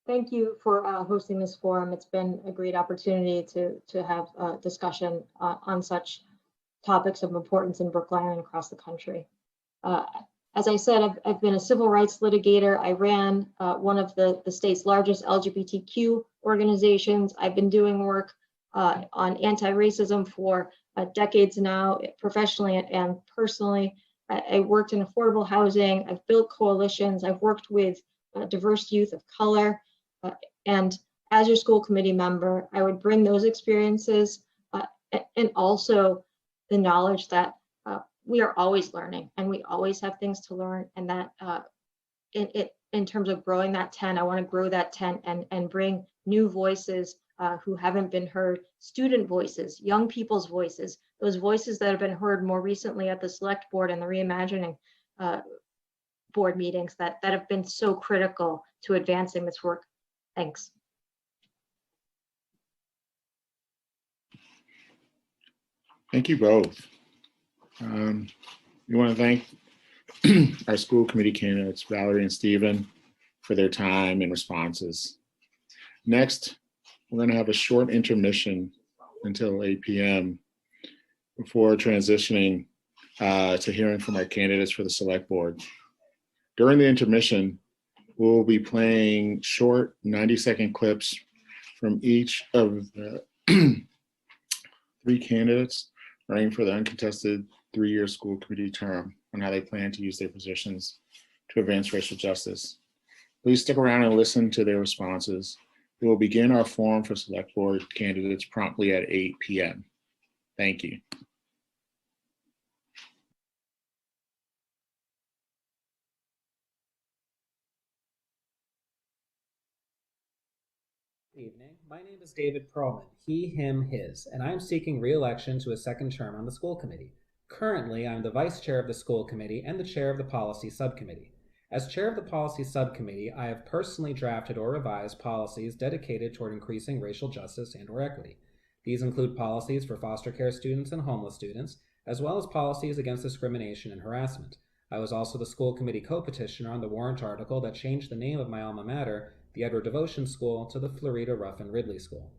Thank you for hosting this forum. It's been a great opportunity to have a discussion on such topics of importance in Brookline and across the country. As I said, I've been a civil rights litigator. I ran one of the state's largest LGBTQ organizations. I've been doing work on anti-racism for decades now, professionally and personally. I worked in affordable housing. I've built coalitions. I've worked with diverse youth of color. And as your school committee member, I would bring those experiences and also the knowledge that we are always learning and we always have things to learn, and that in terms of growing that tent, I want to grow that tent and bring new voices who haven't been heard, student voices, young people's voices, those voices that have been heard more recently at the select board and the reimagining board meetings that have been so critical to advancing this work. Thanks. Thank you both. We want to thank our school committee candidates, Valerie and Stephen, for their time and responses. Next, we're going to have a short intermission until 8 p.m. before transitioning to hearing from our candidates for the select board. During the intermission, we'll be playing short 90-second clips from each of the 3 candidates running for the uncontested 3-year school committee term on how they plan to use their positions to advance racial justice. Please stick around and listen to their responses. We will begin our forum for select board candidates promptly at 8 p.m. Thank you. Good evening. My name is David Perlman, he, him, his, and I am seeking re-election to a second term on the school committee. Currently, I'm the vice chair of the school committee and the chair of the policy subcommittee. As chair of the policy subcommittee, I have personally drafted or revised policies dedicated toward increasing racial justice and/or equity. These include policies for foster care students and homeless students, as well as policies against discrimination and harassment. I was also the school committee co-petitioner on the warrant article that changed the name of my alma mater, the Edward Devotion School, to the Florida Ruffin Ridley School.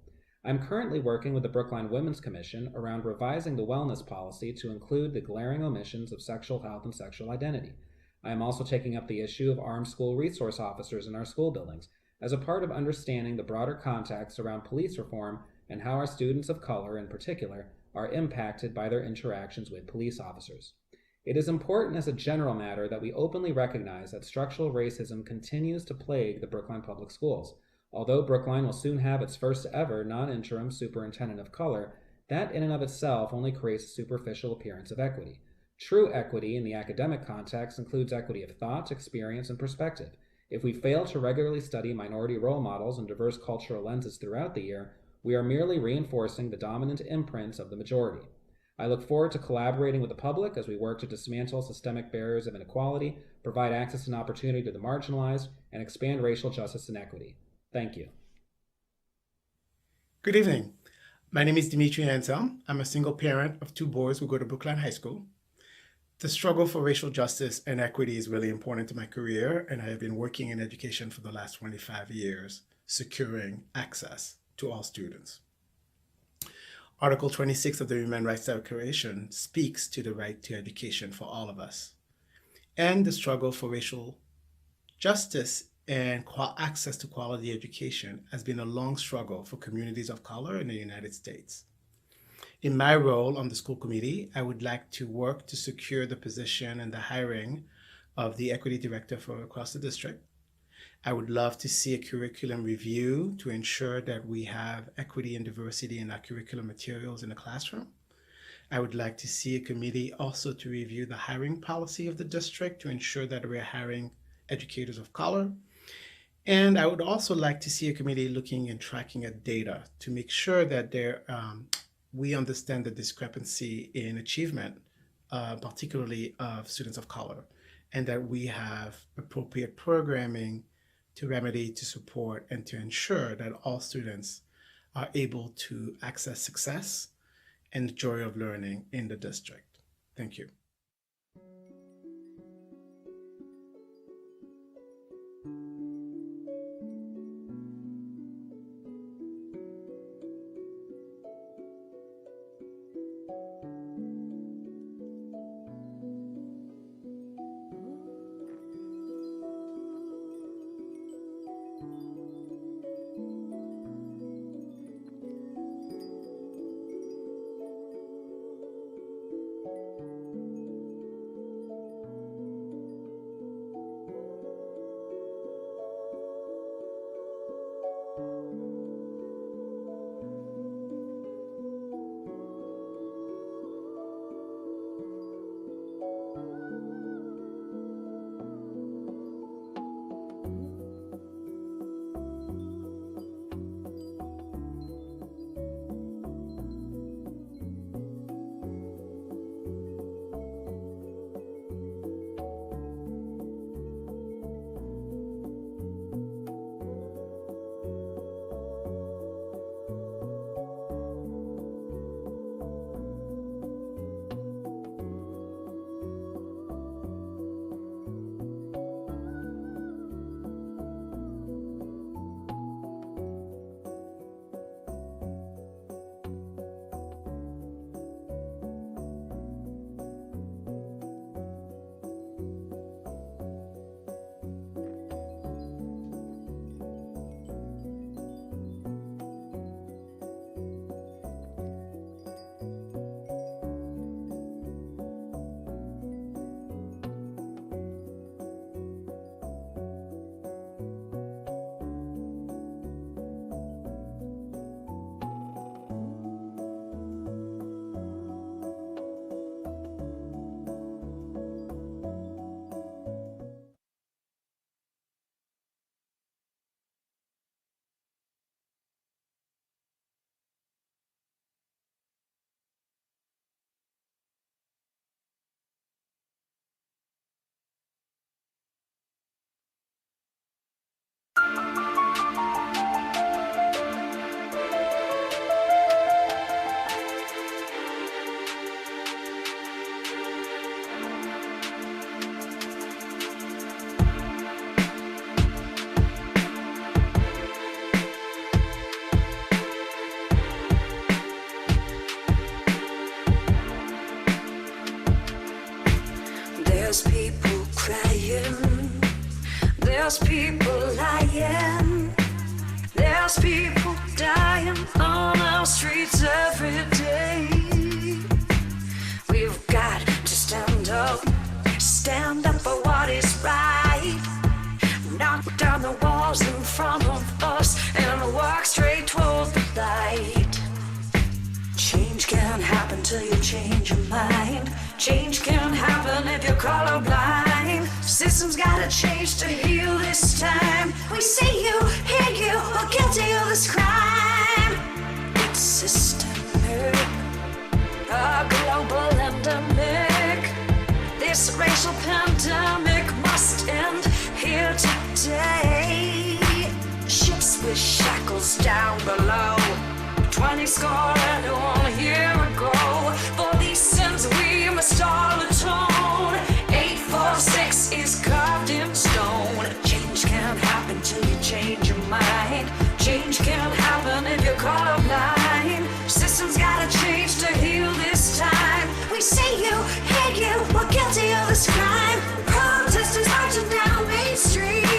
I'm currently working with the Brookline Women's Commission around revising the wellness policy to include the glaring omissions of sexual health and sexual identity. I am also taking up the issue of armed school resource officers in our school buildings as a part of understanding the broader context around police reform and how our students of color, in particular, are impacted by their interactions with police officers. It is important as a general matter that we openly recognize that structural racism continues to plague the Brookline Public Schools. Although Brookline will soon have its first ever non-interim superintendent of color, that in and of itself only creates a superficial appearance of equity. True equity in the academic context includes equity of thought, experience, and perspective. If we fail to regularly study minority role models and diverse cultural lenses throughout the year, we are merely reinforcing the dominant imprints of the majority. I look forward to collaborating with the public as we work to dismantle systemic barriers of inequality, provide access and opportunity to the marginalized, and expand racial justice and equity. Thank you. Good evening. My name is Dimitri Anselm. I'm a single parent of 2 boys who go to Brookline High School. The struggle for racial justice and equity is really important to my career, and I have been working in education for the last 25 years, securing access to all students. Article 26 of the Human Rights Declaration speaks to the right to education for all of us. And the struggle for racial Justice and access to quality education has been a long struggle for communities of color in the United States. In my role on the school committee, I would like to work to secure the position and the hiring of the equity director for across the district. I would love to see a curriculum review to ensure that we have equity and diversity in our curriculum materials in the classroom. I would like to see a committee also to review the hiring policy of the district to ensure that we're hiring educators of color. And I would also like to see a committee looking and tracking at data to make sure that we understand the discrepancy in achievement, particularly of students of color, and that we have appropriate programming to remedy, to support, and to ensure that all students are able to access success and the joy of learning in the district. Thank you. There's people crying, there's people lying, there's people dying on our streets every day. We've got to stand up for what is right, knock down the walls in front of us and walk straight toward the light. Change can't happen till you change your mind. Change can't happen if you're colorblind. System's gotta change to heal this time. We see you, hear you, are guilty of this crime. It's systemic, a global endemic. This racial pandemic must end here today. Ships with shackles down below, 20 score and 1 year ago. For these sins we must all atone. 846 is carved in stone. Change can't happen till you change your mind. Change can't happen if you're colorblind. System's gotta change to heal this time. We see you, hear you, we're guilty of this crime. Protesters marching down Main Street.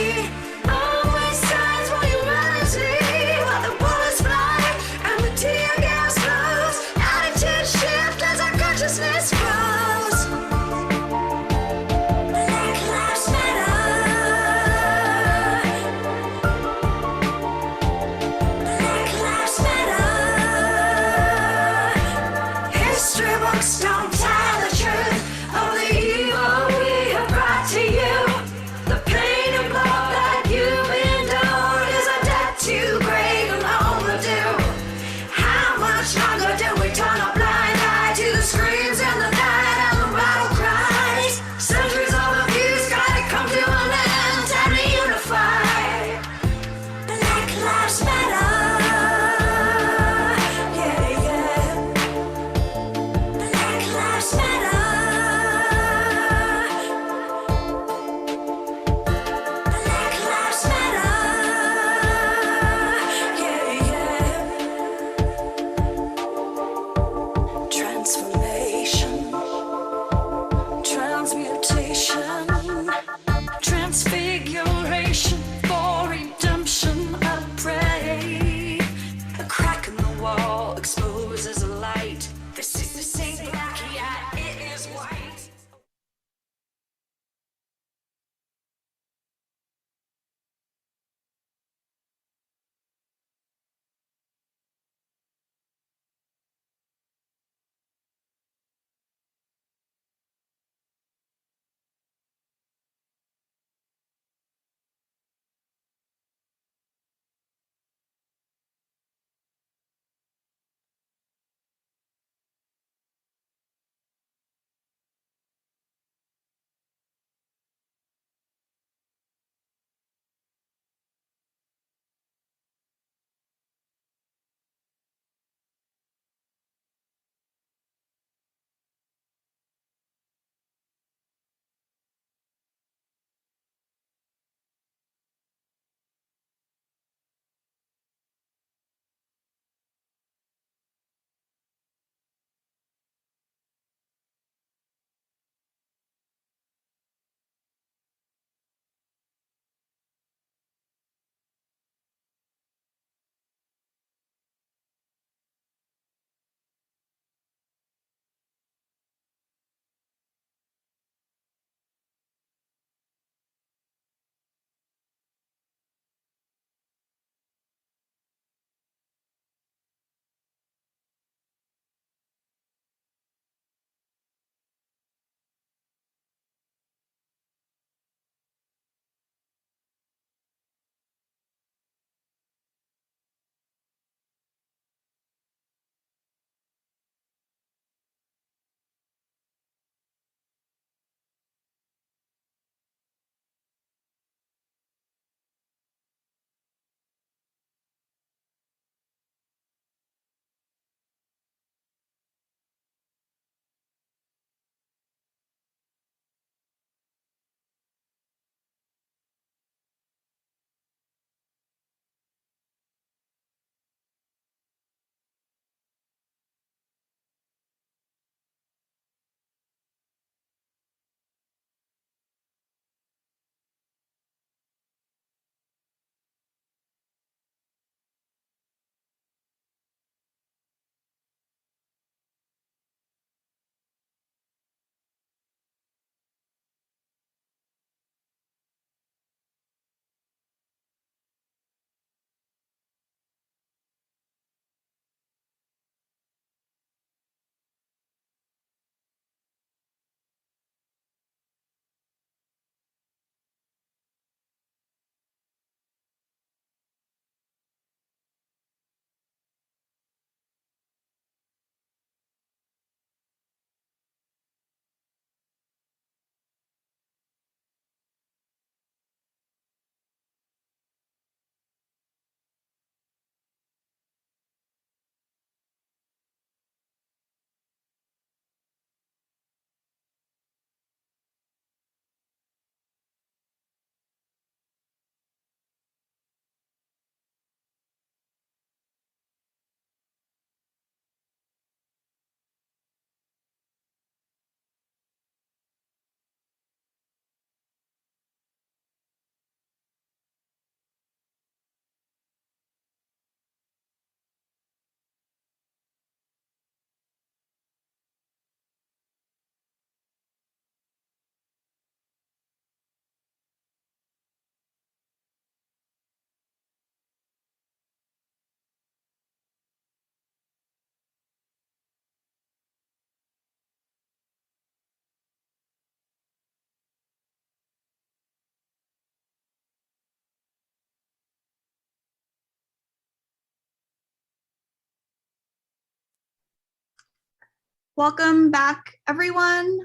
Welcome back, everyone.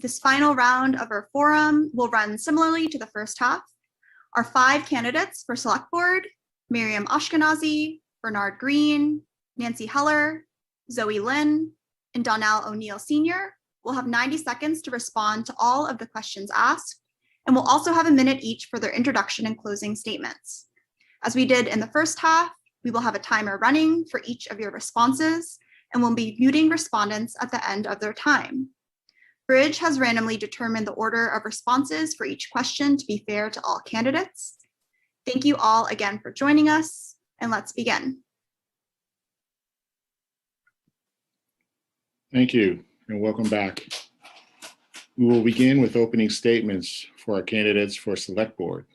This final round of our forum will run similarly to the first half. Our 5 candidates for Select Board, Miriam Ashkenazi, Bernard Green, Nancy Heller, Zoe Lynn, and Donnell O'Neill Sr. will have 90 seconds to respond to all of the questions asked, and we'll also have a minute each for their introduction and closing statements. As we did in the first half, we will have a timer running for each of your responses, and we'll be muting respondents at the end of their time. Bridge has randomly determined the order of responses for each question to be fair to all candidates. Thank you all again for joining us, and let's begin. Thank you, and welcome back. We will begin with opening statements for our candidates for Select Board.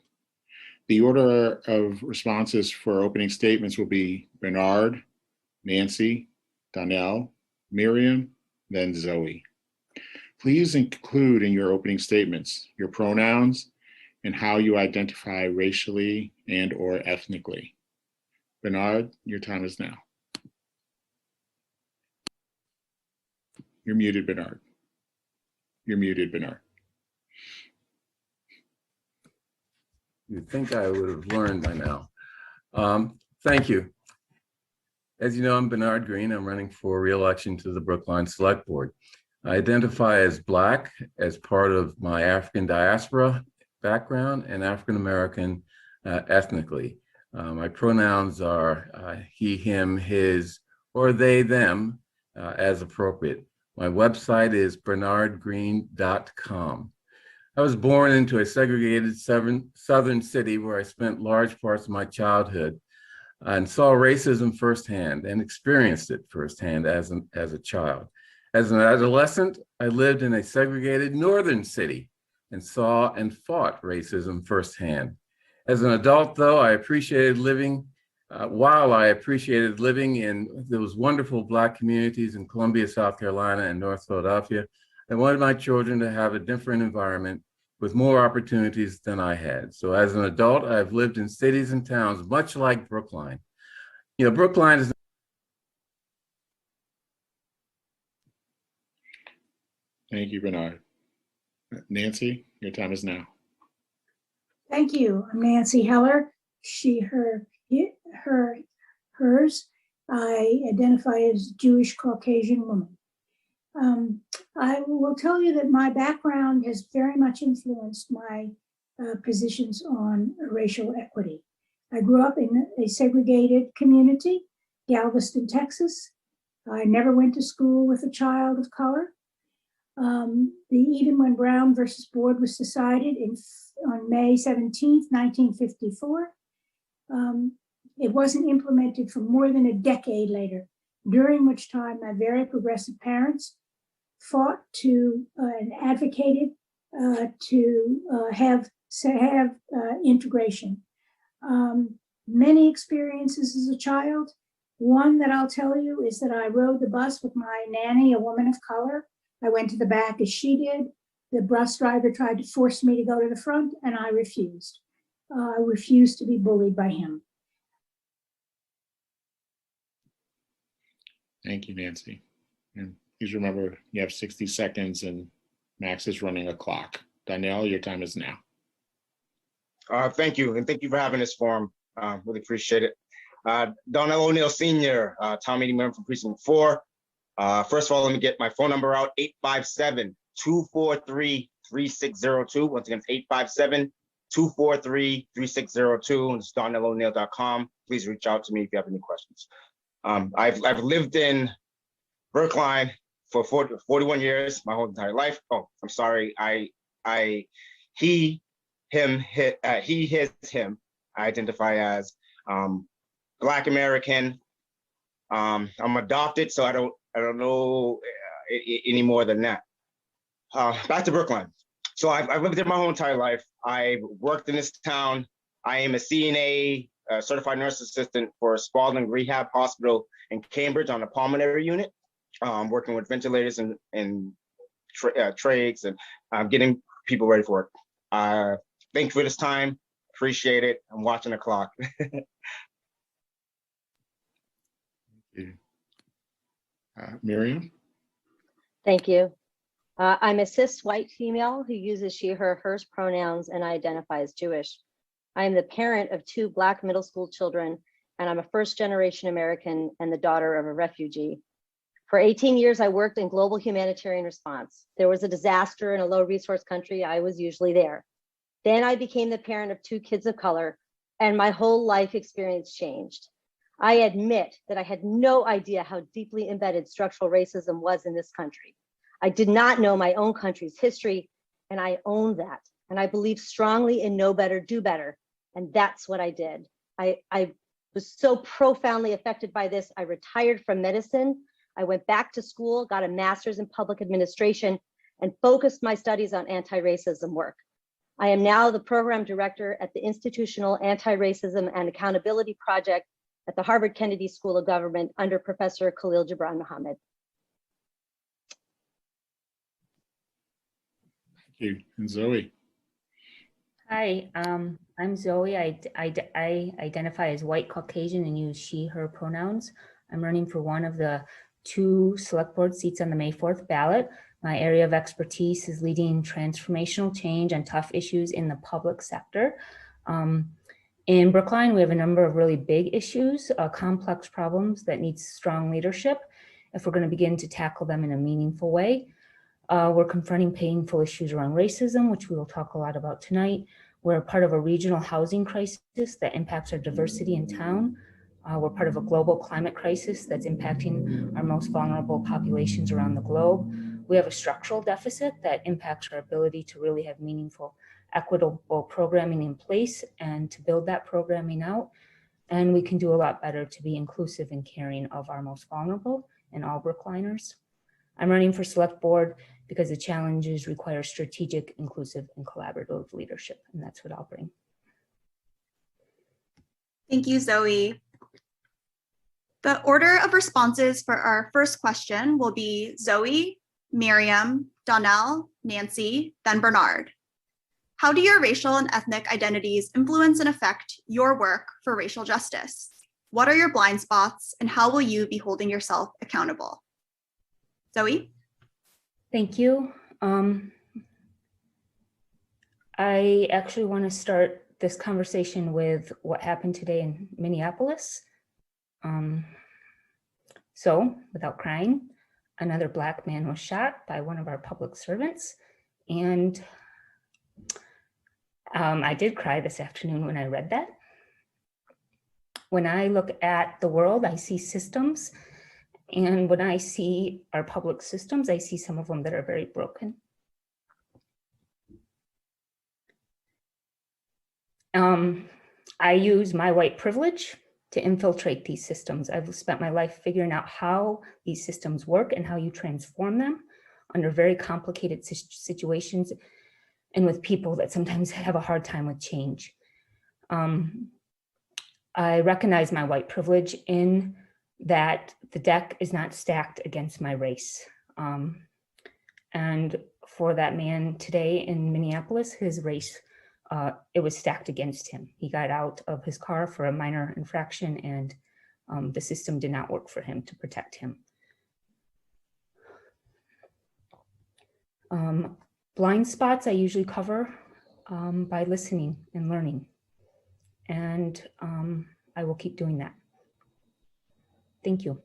The order of responses for opening statements will be Bernard, Nancy, Donnell, Miriam, then Zoe. Please include in your opening statements your pronouns and how you identify racially and/or ethnically. Bernard, your time is now. You're muted, Bernard. You're muted, Bernard. You'd think I would have learned by now. Thank you. As you know, I'm Bernard Green. I'm running for re-election to the Brookline Select Board. I identify as Black as part of my African diaspora background and African American ethnically. My pronouns are he, him, his, or they, them, as appropriate. My website is bernardgreen.com. I was born into a segregated southern city where I spent large parts of my childhood and saw racism firsthand and experienced it firsthand as a child. As an adolescent, I lived in a segregated northern city and saw and fought racism firsthand. As an adult, though, I appreciated living in those wonderful Black communities in Columbia, South Carolina, and North Philadelphia, I wanted my children to have a different environment with more opportunities than I had. So as an adult, I've lived in cities and towns much like Brookline. You know, Brookline is. Thank you, Bernard. Nancy, your time is now. Thank you. I'm Nancy Heller, she, her, hers. I identify as Jewish Caucasian woman. I will tell you that my background has very much influenced my positions on racial equity. I grew up in a segregated community, Galveston, Texas. I never went to school with a child of color. Even when Brown versus Board was decided on May 17th, 1954, it wasn't implemented for more than a decade later, during which time my very progressive parents fought to and advocated to have integration. Many experiences as a child. One that I'll tell you is that I rode the bus with my nanny, a woman of color. I went to the back as she did. The bus driver tried to force me to go to the front, and I refused. I refused to be bullied by him. Thank you, Nancy. And please remember, you have 60 seconds and Max is running a clock. Donnell, your time is now. Thank you, and thank you for having this forum. Really appreciate it. Donnell O'Neill Sr., town meeting member from Precinct 4. First of all, let me get my phone number out, 857-243-3602. Once again, it's 857-243-3602, and it's DonnellO'Neill.com. Please reach out to me if you have any questions. I've lived in Brookline for 41 years, my whole entire life. Oh, I'm sorry. He, him, his, him. I identify as Black American. I'm adopted, so I don't know any more than that. Back to Brookline. So I've lived there my whole entire life. I've worked in this town. I am a CNA, certified nurse assistant for Spalding Rehab Hospital in Cambridge on the pulmonary unit, working with ventilators and trachs and getting people ready for it. Thank you for this time. Appreciate it. I'm watching the clock. Thank you. Miriam? Thank you. I'm a cis white female who uses she, her, hers pronouns, and I identify as Jewish. I am the parent of 2 Black middle school children, and I'm a first-generation American and the daughter of a refugee. For 18 years, I worked in global humanitarian response. There was a disaster in a low-resource country, I was usually there. Then I became the parent of 2 kids of color, and my whole life experience changed. I admit that I had no idea how deeply embedded structural racism was in this country. I did not know my own country's history, and I own that. And I believe strongly in know better, do better. And that's what I did. I was so profoundly affected by this. I retired from medicine. I went back to school, got a master's in public administration, and focused my studies on anti-racism work. I am now the program director at the Institutional Anti-Racism and Accountability Project at the Harvard Kennedy School of Government under Professor Khalil Gibran Muhammad. Thank you. And Zoe. Hi, I'm Zoe. I identify as white Caucasian and use she, her pronouns. I'm running for one of the 2 select board seats on the May 4th ballot. My area of expertise is leading transformational change on tough issues in the public sector. In Brookline, we have a number of really big issues, complex problems that need strong leadership if we're going to begin to tackle them in a meaningful way. We're confronting painful issues around racism, which we will talk a lot about tonight. We're part of a regional housing crisis that impacts our diversity in town. We're part of a global climate crisis that's impacting our most vulnerable populations around the globe. We have a structural deficit that impacts our ability to really have meaningful, equitable programming in place and to build that programming out. And we can do a lot better to be inclusive and caring of our most vulnerable and all Brookliners. I'm running for select board because the challenges require strategic, inclusive, and collaborative leadership, and that's what I'll bring. Thank you, Zoe. The order of responses for our first question will be Zoe, Miriam, Donnell, Nancy, then Bernard. How do your racial and ethnic identities influence and affect your work for racial justice? What are your blind spots, and how will you be holding yourself accountable? Zoe? Thank you. I actually want to start this conversation with what happened today in Minneapolis. So, without crying, another Black man was shot by one of our public servants. And I did cry this afternoon when I read that. When I look at the world, I see systems. And when I see our public systems, I see some of them that are very broken. I use my white privilege to infiltrate these systems. I've spent my life figuring out how these systems work and how you transform them under very complicated situations and with people that sometimes have a hard time with change. I recognize my white privilege in that the deck is not stacked against my race. And for that man today in Minneapolis, his race, it was stacked against him. He got out of his car for a minor infraction and the system did not work for him to protect him. Blind spots I usually cover by listening and learning. And I will keep doing that. Thank you.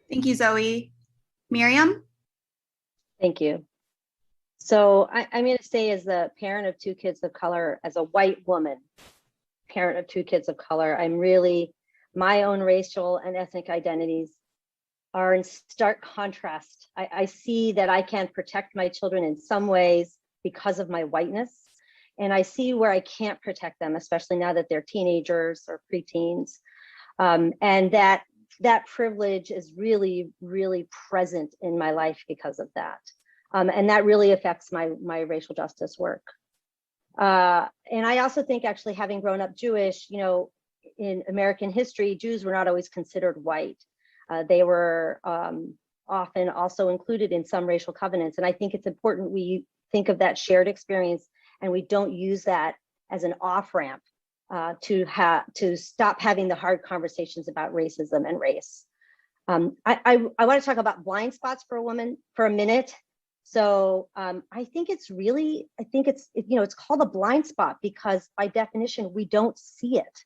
Thank you, Zoe. Miriam? Thank you. So I'm going to say, as the parent of 2 kids of color, as a white woman, parent of 2 kids of color, I'm really, my own racial and ethnic identities are in stark contrast. I see that I can protect my children in some ways because of my whiteness. And I see where I can't protect them, especially now that they're teenagers or preteens. And that privilege is really, really present in my life because of that. And that really affects my racial justice work. And I also think, actually, having grown up Jewish, you know, in American history, Jews were not always considered white. They were often also included in some racial covenants. And I think it's important we think of that shared experience and we don't use that as an off-ramp to stop having the hard conversations about racism and race. I want to talk about blind spots for a woman for a minute. So I think it's called a blind spot because by definition, we don't see it.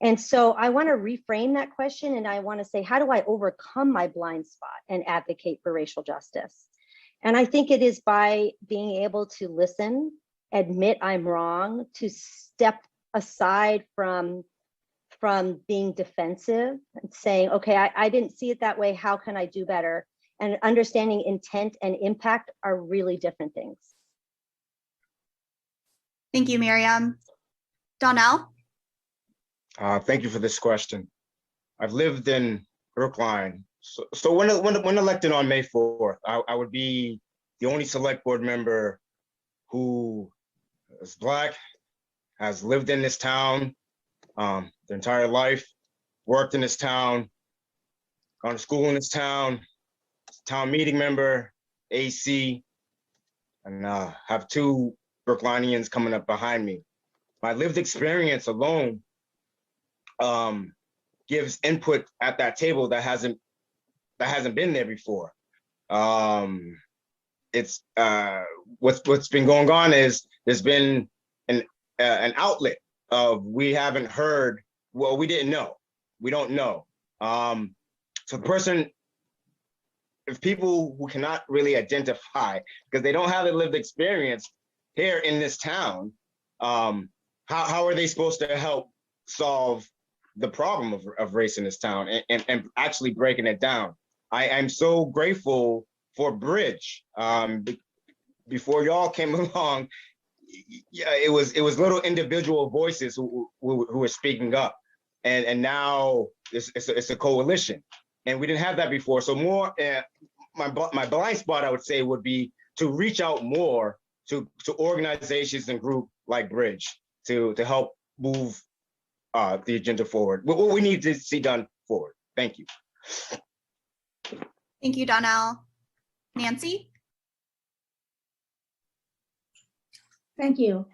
And so I want to reframe that question, and I want to say, how do I overcome my blind spot and advocate for racial justice? And I think it is by being able to listen, admit I'm wrong, to step aside from being defensive and saying, okay, I didn't see it that way. How can I do better? And understanding intent and impact are really different things. Thank you, Miriam. Donnell? Thank you for this question. I've lived in Brookline. So when elected on May 4th, I would be the only select board member who is Black, has lived in this town their entire life, worked in this town, gone to school in this town meeting member, AC, and have two Brooklynians coming up behind me. My lived experience alone gives input at that table that hasn't been there before. It's what's been going on is there's been an outlet of we haven't heard. Well, we didn't know. We don't know. So the person, if people who cannot really identify because they don't have the lived experience here in this town, how are they supposed to help solve the problem of race in this town and actually breaking it down? I'm so grateful for Bridge. Before y'all came along, yeah, it was little individual voices who were speaking up, and now it's a coalition, and we didn't have that before. So more, my blind spot I would say would be to reach out more to organizations and groups like Bridge to help move the agenda forward. What we need to see done forward. Thank you. Thank you, Donnell. Nancy? Thank you.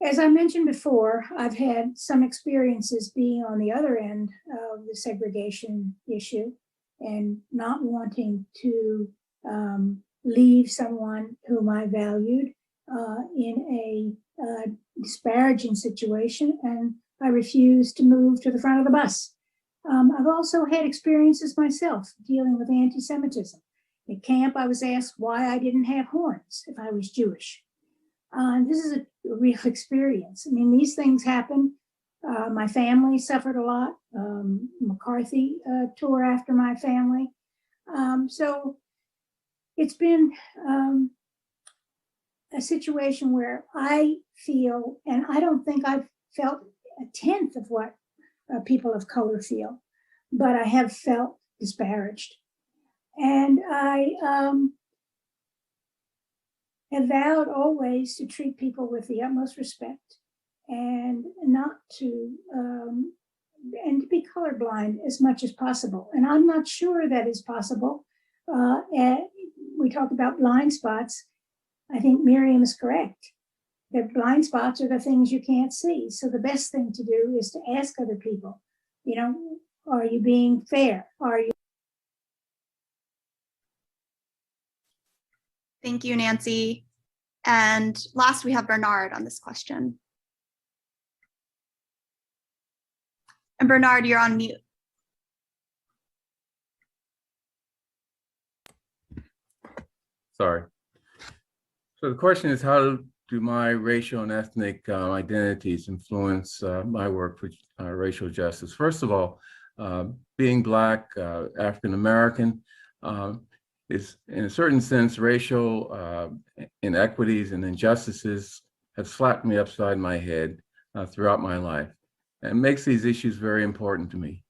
As I mentioned before, I've had some experiences being on the other end of the segregation issue and not wanting to leave someone whom I valued in a disparaging situation, and I refused to move to the front of the bus. I've also had experiences myself dealing with anti-Semitism. At camp, I was asked why I didn't have horns if I was Jewish. This is a real experience. I mean, these things happen. My family suffered a lot. McCarthy tore after my family. So it's been a situation where I feel, and I don't think I've felt a tenth of what people of color feel, but I have felt disparaged. And I have vowed always to treat people with the utmost respect and not to, and to be colorblind as much as possible. And I'm not sure that is possible. We talk about blind spots. I think Miriam is correct. That blind spots are the things you can't see. So the best thing to do is to ask other people, you know, are you being fair? Are you? Thank you, Nancy. And last, we have Bernard on this question. And Bernard, you're on mute. Sorry. So the question is, how do my racial and ethnic identities influence my work for racial justice? First of all, being Black, African-American, is in a certain sense, racial inequities and injustices have slapped me upside my head throughout my life and makes these issues very important to me.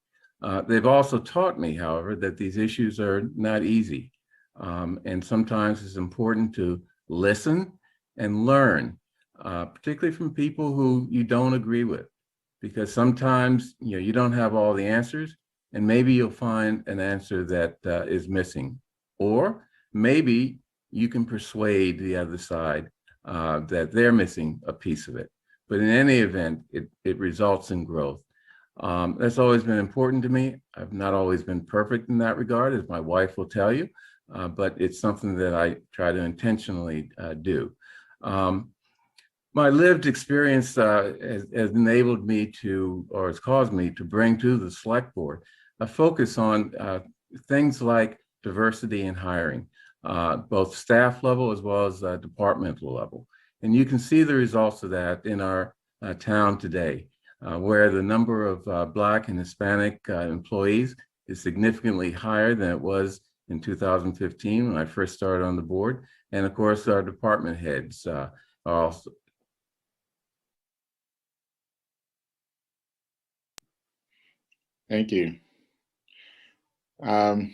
They've also taught me, however, that these issues are not easy. And sometimes it's important to listen and learn, particularly from people who you don't agree with, because sometimes you don't have all the answers, and maybe you'll find an answer that is missing. Or maybe you can persuade the other side that they're missing a piece of it. But in any event, it results in growth. That's always been important to me. I've not always been perfect in that regard, as my wife will tell you, but it's something that I try to intentionally do. My lived experience has enabled me to, or has caused me to bring to the select board a focus on things like diversity in hiring, both staff level as well as departmental level. And you can see the results of that in our town today, where the number of Black and Hispanic employees is significantly higher than it was in 2015 when I first started on the board. And of course, our department heads are also. Thank you. For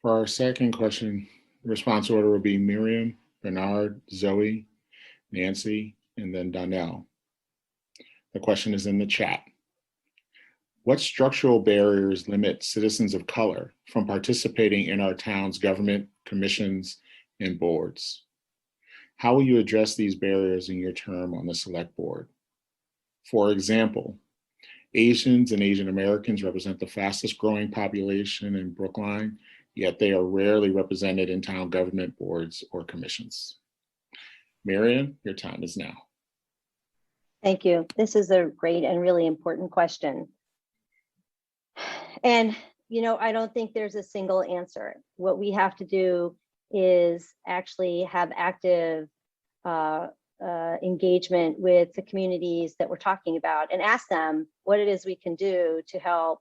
our second question, the response order will be Miriam, Bernard, Zoe, Nancy, and then Donnell. The question is in the chat. What structural barriers limit citizens of color from participating in our town's government, commissions, and boards? How will you address these barriers in your term on the select board? For example, Asians and Asian Americans represent the fastest growing population in Brookline, yet they are rarely represented in town government boards or commissions. Marian, your time is now. Thank you. This is a great and really important question. And, you know, I don't think there's a single answer. What we have to do is actually have active engagement with the communities that we're talking about and ask them what it is we can do to help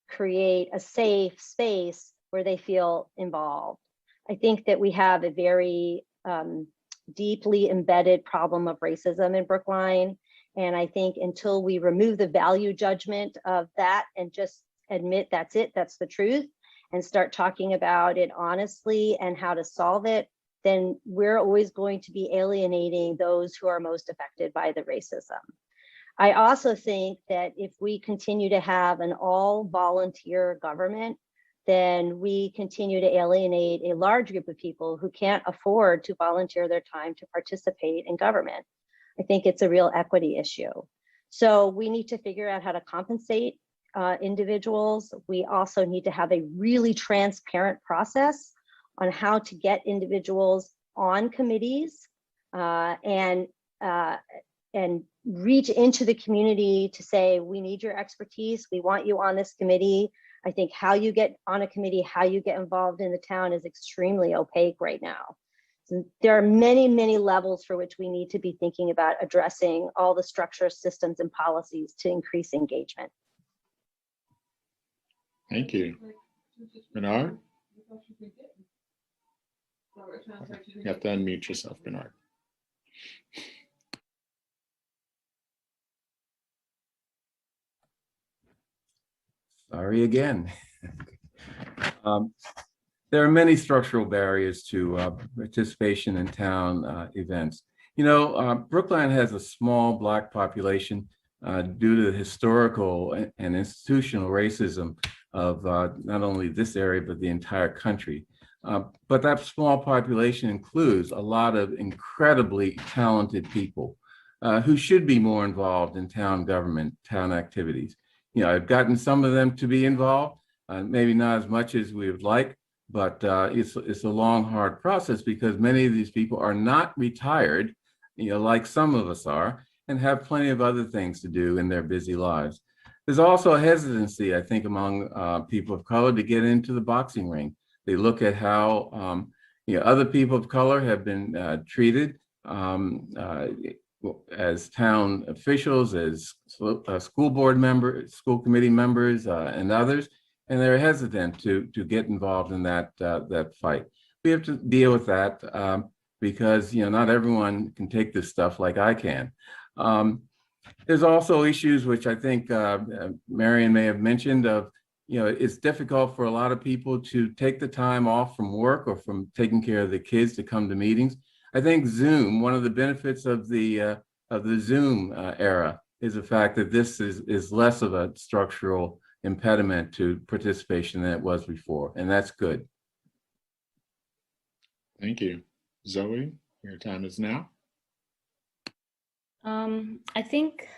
create a safe space where they feel involved. I think that we have a very deeply embedded problem of racism in Brookline. And I think until we remove the value judgment of that and just admit that's it, that's the truth, and start talking about it honestly and how to solve it, then we're always going to be alienating those who are most affected by the racism. I also think that if we continue to have an all volunteer government, then we continue to alienate a large group of people who can't afford to volunteer their time to participate in government. I think it's a real equity issue. So we need to figure out how to compensate individuals. We also need to have a really transparent process on how to get individuals on committees and reach into the community to say, we need your expertise. We want you on this committee. I think how you get on a committee, how you get involved in the town is extremely opaque right now. So there are many, many levels for which we need to be thinking about addressing all the structures, systems, and policies to increase engagement. Thank you. Bernard? You have to unmute yourself, Bernard. Sorry again. There are many structural barriers to participation in town events. You know, Brookline has a small Black population due to the historical and institutional racism of not only this area, but the entire country. But that small population includes a lot of incredibly talented people who should be more involved in town government, town activities. You know, I've gotten some of them to be involved, maybe not as much as we would like, but it's a long, hard process because many of these people are not retired, you know, like some of us are, and have plenty of other things to do in their busy lives. There's also a hesitancy, I think, among people of color to get into the boxing ring. They look at how you know, other people of color have been treated as town officials, as school board members, school committee members, and others, and they're hesitant to get involved in that fight. We have to deal with that because, you know, not everyone can take this stuff like I can. There's also issues which I think Marian may have mentioned of, you know, it's difficult for a lot of people to take the time off from work or from taking care of the kids to come to meetings. I think Zoom, one of the benefits of the Zoom era is the fact that this is less of a structural impediment to participation than it was before, and that's good. Thank you. Zoe, your time is now. I think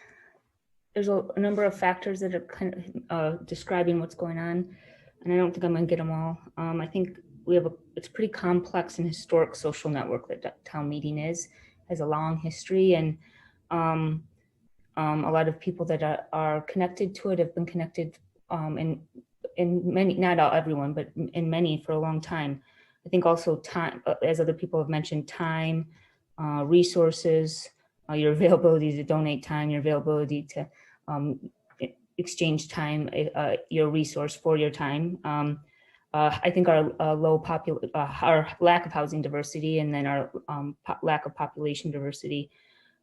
there's a number of factors that are kind of describing what's going on, and I don't think I'm going to get them all. I think it's pretty complex and historic social network that town meeting has a long history, and a lot of people that are connected to it have been connected in many, not all, everyone, but in many for a long time. I think also time, as other people have mentioned, time, resources, your availability to donate time, your availability to exchange time, your resource for your time. I think our our lack of housing diversity, and then our lack of population diversity.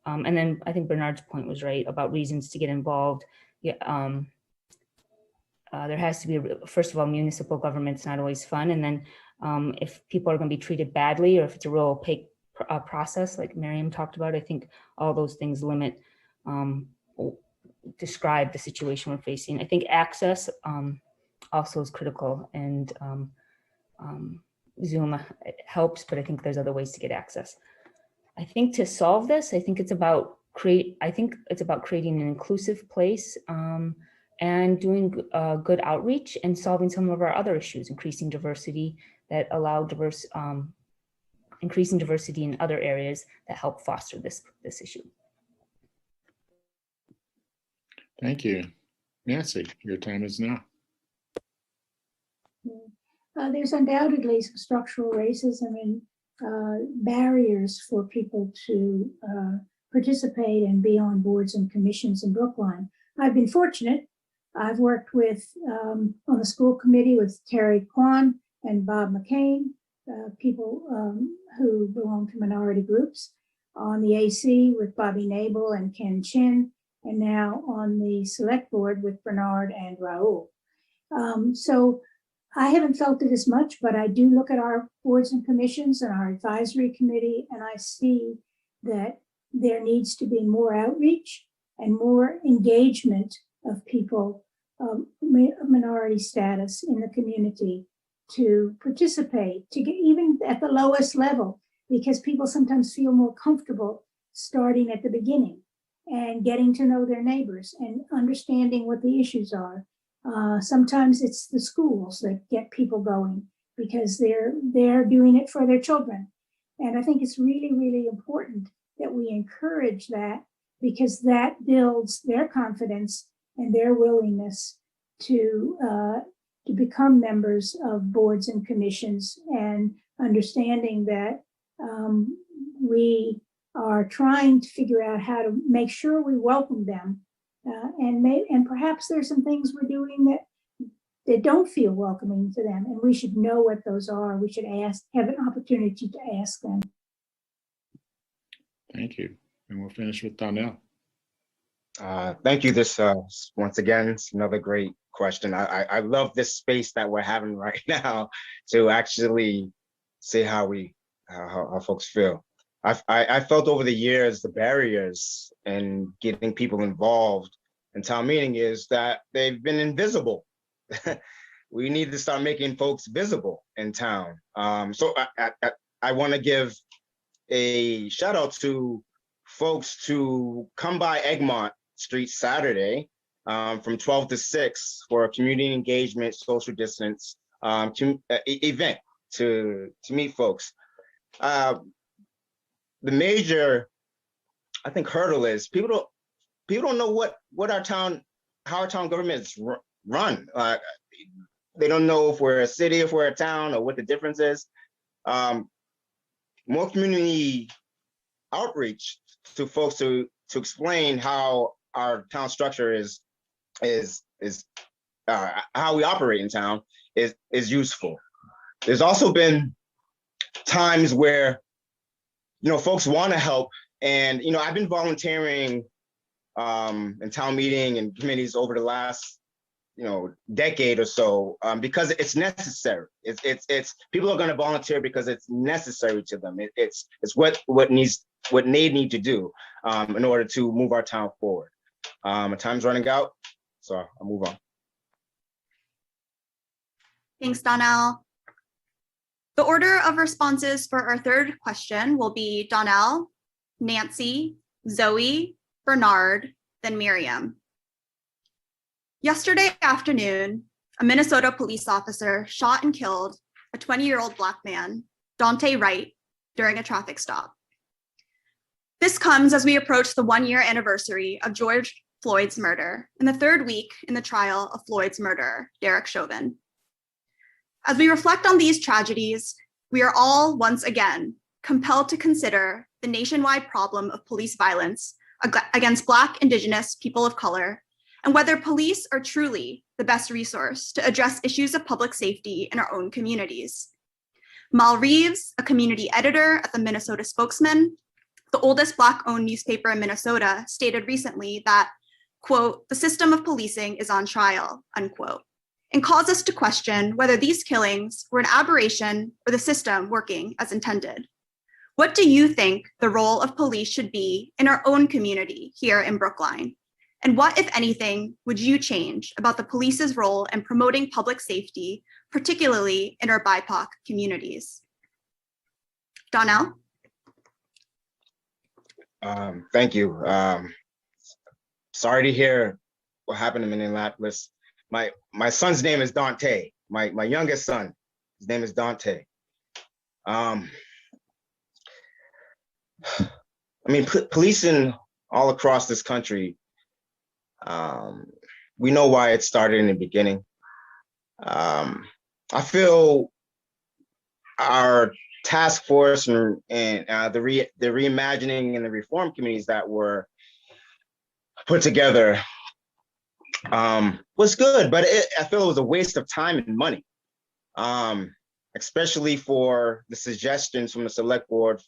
And then I think Bernard's point was right about reasons to get involved. Yeah, there has to be, first of all, municipal government's not always fun. And then if people are going to be treated badly, or if it's a real opaque process, like Miriam talked about, I think all those things describe the situation we're facing. I think access also is critical, and Zoom helps, but I think there's other ways to get access. I think to solve this, I think it's about creating an inclusive place and doing good outreach and solving some of our other issues, increasing diversity that allow increasing diversity in other areas that help foster this issue. Thank you. Nancy, your time is now. There's undoubtedly some structural racism and barriers for people to participate and be on boards and commissions in Brookline. I've been fortunate. I've worked with on the school committee with Terry Kwan and Bob McCain, people who belong to minority groups, on the AC with Bobby Nabel and Ken Chin, and now on the select board with Bernard and Raul. So I haven't felt it as much, but I do look at our boards and commissions and our advisory committee, and I see that there needs to be more outreach and more engagement of people of minority status in the community to participate, to get even at the lowest level, because people sometimes feel more comfortable starting at the beginning and getting to know their neighbors and understanding what the issues are. Sometimes it's the schools that get people going because they're doing it for their children. And I think it's really, really important that we encourage that, because that builds their confidence and their willingness to become members of boards and commissions, and understanding that we are trying to figure out how to make sure we welcome them. And perhaps there's some things we're doing that don't feel welcoming to them, and we should know what those are. We should have an opportunity to ask them. Thank you. And we'll finish with Donnell. Thank you. This once again, it's another great question. I love this space that we're having right now to actually see how folks feel. I felt over the years the barriers in getting people involved in town meeting is that they've been invisible. We need to start making folks visible in town. So I want to give a shout out to folks to come by Egmont Street Saturday from 12 to 6 for a community engagement, social distance event to meet folks. The major, I think, hurdle is people don't know how our town government is run. They don't know if we're a city, if we're a town, or what the difference is. More community outreach to folks to explain how our town structure is how we operate in town is useful. There's also been times where folks want to help, and I've been volunteering in town meeting and committees over the last decade or so because it's necessary. It's people are going to volunteer because it's necessary to them. It's what they need to do in order to move our town forward. My time's running out, so I'll move on. Thanks, Donnell. The order of responses for our third question will be Donnell, Nancy, Zoe, Bernard, then Miriam. Yesterday afternoon, a Minnesota police officer shot and killed a 20-year-old Black man, Dante Wright, during a traffic stop. This comes as we approach the 1-year anniversary of George Floyd's murder and the 3rd week in the trial of Floyd's murderer, Derek Chauvin. As we reflect on these tragedies, we are all once again compelled to consider the nationwide problem of police violence against Black, Indigenous, people of color, and whether police are truly the best resource to address issues of public safety in our own communities. Mal Reeves, a community editor at the Minnesota Spokesman, the oldest Black-owned newspaper in Minnesota, stated recently that, quote, "the system of policing is on trial," unquote, and calls us to question whether these killings were an aberration or the system working as intended. What do you think the role of police should be in our own community here in Brookline? And what, if anything, would you change about the police's role in promoting public safety, particularly in our BIPOC communities? Donnell? Thank you. Sorry to hear what happened in Minneapolis. My son's name is Dante. My youngest son, his name is Dante. I mean, policing all across this country, we know why it started in the beginning. I feel our task force and the reimagining and the reform committees that were put together was good, but I feel it was a waste of time and money, especially for the suggestions from the select board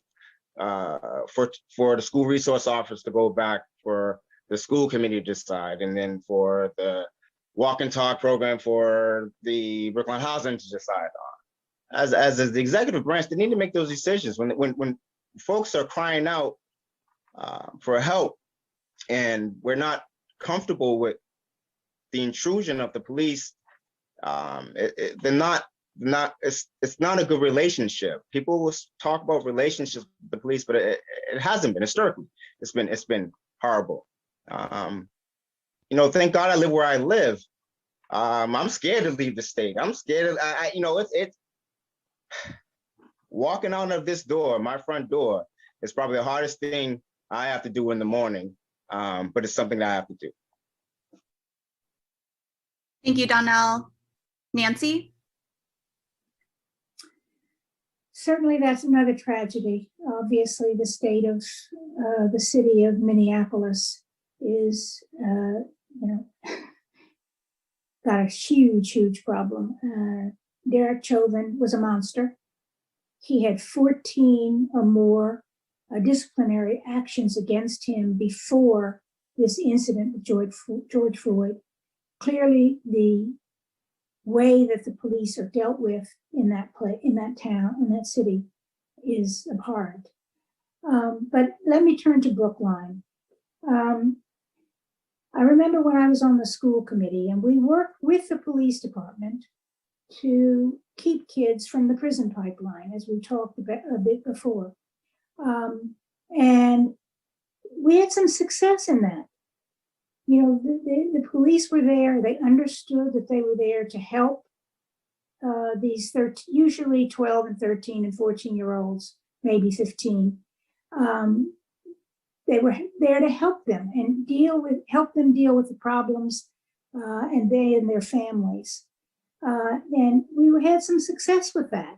for the school resource office to go back, for the school committee to decide, and then for the walk and talk program for the Brookline Housing to decide on. As the executive branch, they need to make those decisions when folks are crying out for help, and we're not comfortable with the intrusion of the police. It's not a good relationship. People will talk about relationships with the police, but it hasn't been historically. It's been horrible. Thank God I live where I live. I'm scared to leave the state. I'm scared of, it's walking out of this door, my front door, is probably the hardest thing I have to do in the morning, but it's something that I have to do. Thank you, Donnell. Nancy? Certainly, that's another tragedy. Obviously, the state of the city of Minneapolis is, got a huge problem. Derek Chauvin was a monster. He had 14 or more disciplinary actions against him before this incident with George Floyd. Clearly, the way that the police are dealt with in that town, in that city, is abhorrent. But let me turn to Brookline. I remember when I was on the school committee, and we worked with the police department to keep kids from the prison pipeline, as we talked about a bit before. And we had some success in that. The police were there. They understood that they were there to help these usually 12 and 13 and 14-year-olds, maybe 15. They were there to help them and help them deal with the problems, and they and their families. And we had some success with that.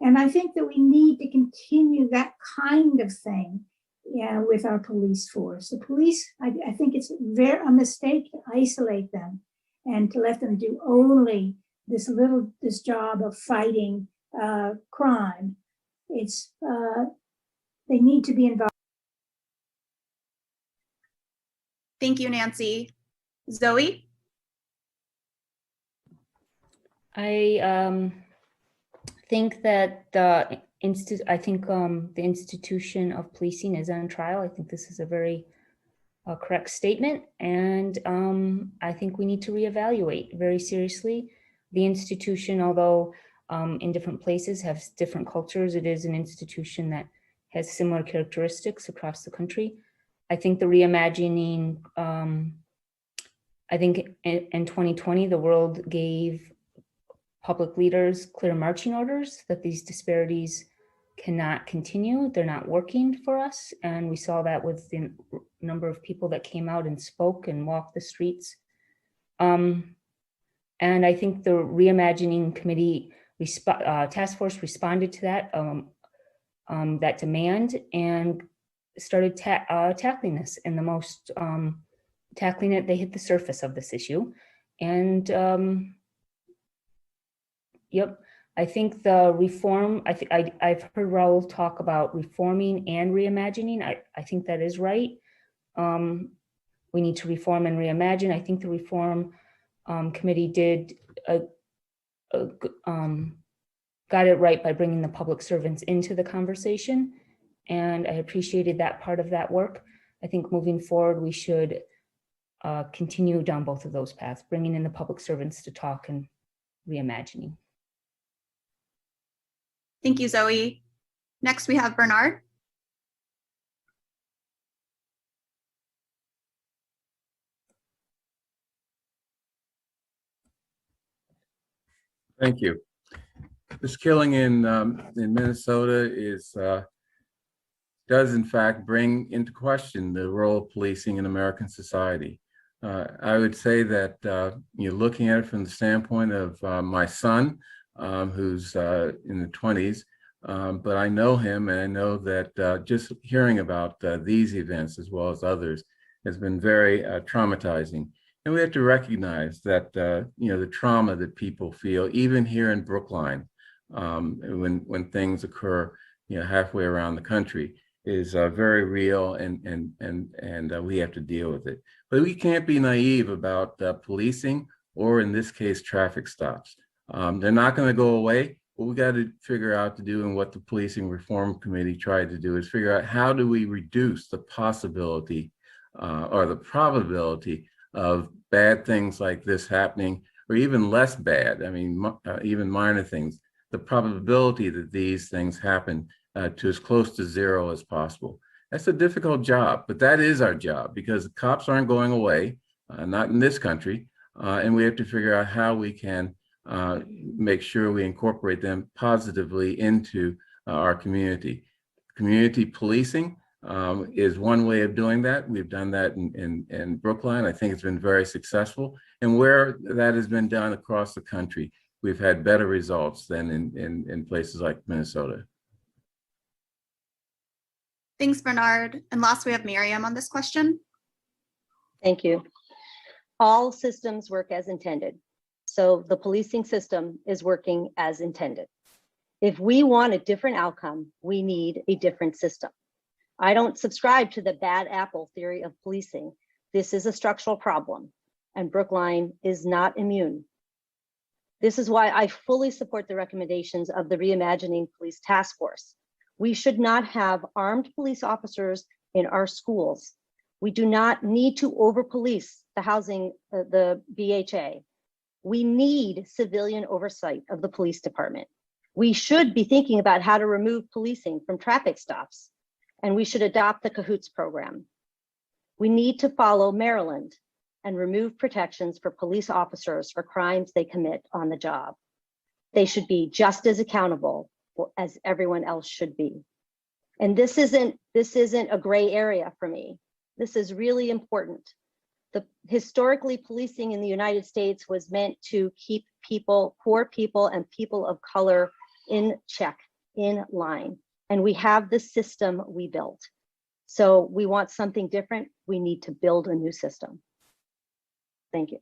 And I think that we need to continue that kind of thing with our police force. The police, I think it's a mistake to isolate them and to let them do only this job of fighting crime. They need to be involved. Thank you, Nancy. Zoe? I think that the institution of policing is on trial. I think this is a very correct statement, and I think we need to reevaluate very seriously the institution. Although in different places have different cultures, it is an institution that has similar characteristics across the country. I think the reimagining, I think in 2020, the world gave public leaders clear marching orders that these disparities cannot continue. They're not working for us. And we saw that with the number of people that came out and spoke and walked the streets. And I think the reimagining committee task force responded to that demand and started tackling this in the most, tackling it. They hit the surface of this issue. And yep, I think the reform, I've heard Raul talk about reforming and reimagining. I think that is right. We need to reform and reimagine. I think the reform committee did got it right by bringing the public servants into the conversation. And I appreciated that part of that work. I think moving forward, we should continue down both of those paths, bringing in the public servants to talk and reimagining. Thank you, Zoe. Next, we have Bernard. Thank you. This killing in Minnesota does in fact bring into question the role of policing in American society. I would say that you're looking at it from the standpoint of my son, who's in the 20s, but I know him, and I know that just hearing about these events as well as others has been very traumatizing. And we have to recognize that the trauma that people feel, even here in Brookline, when things occur, halfway around the country, is very real, and we have to deal with it. But we can't be naive about policing, or in this case, traffic stops. They're not going to go away. What we got to figure out to do, and what the Policing Reform Committee tried to do, is figure out how do we reduce the possibility or the probability of bad things like this happening, or even less bad. I mean, even minor things. The probability that these things happen to as close to zero as possible. That's a difficult job, but that is our job, because the cops aren't going away, not in this country, and we have to figure out how we can make sure we incorporate them positively into our community. Community policing is one way of doing that. We've done that in Brookline. I think it's been very successful. And where that has been done across the country, we've had better results than in places like Minnesota. Thanks, Bernard. And last, we have Miriam on this question. Thank you. All systems work as intended. So the policing system is working as intended. If we want a different outcome, we need a different system. I don't subscribe to the bad apple theory of policing. This is a structural problem, and Brookline is not immune. This is why I fully support the recommendations of the Reimagining Police Task Force. We should not have armed police officers in our schools. We do not need to over-police the housing, the BHA. We need civilian oversight of the police department. We should be thinking about how to remove policing from traffic stops, and we should adopt the CAHOOTS program. We need to follow Maryland and remove protections for police officers for crimes they commit on the job. They should be just as accountable as everyone else should be. And this isn't a gray area for me. This is really important. Historically, policing in the United States was meant to keep people, poor people and people of color, in check, in line. And we have the system we built. So we want something different. We need to build a new system. Thank you.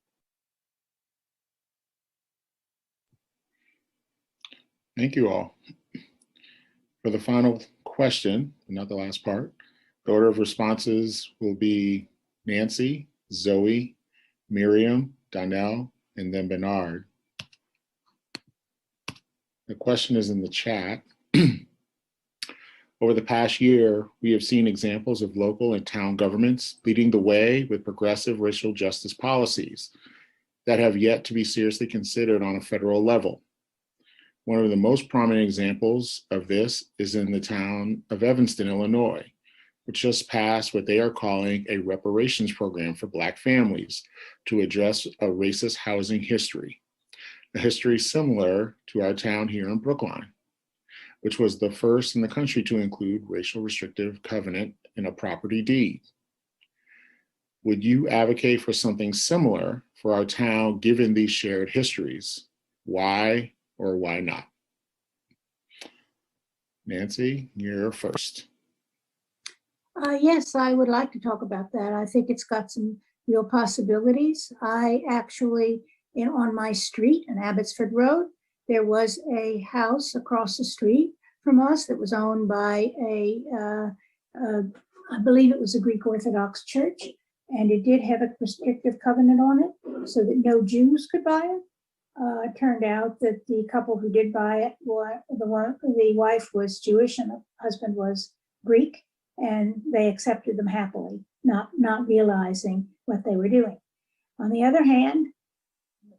Thank you all. For the final question, not the last part, the order of responses will be Nancy, Zoe, Miriam, Donnell, and then Bernard. The question is in the chat. Over the past year, we have seen examples of local and town governments leading the way with progressive racial justice policies that have yet to be seriously considered on a federal level. One of the most prominent examples of this is in the town of Evanston, Illinois, which just passed what they are calling a reparations program for Black families to address a racist housing history, a history similar to our town here in Brookline, which was the first in the country to include racial restrictive covenant in a property deed. Would you advocate for something similar for our town given these shared histories? Why or why not? Nancy, you're first. Yes, I would like to talk about that. I think it's got some real possibilities. I actually, on my street in Abbotsford Road, there was a house across the street from us that was owned by I believe it was a Greek Orthodox church, and it did have a restrictive covenant on it so that no Jews could buy it. It turned out that the couple who did buy it, the wife was Jewish and the husband was Greek, and they accepted them happily, not realizing what they were doing. On the other hand,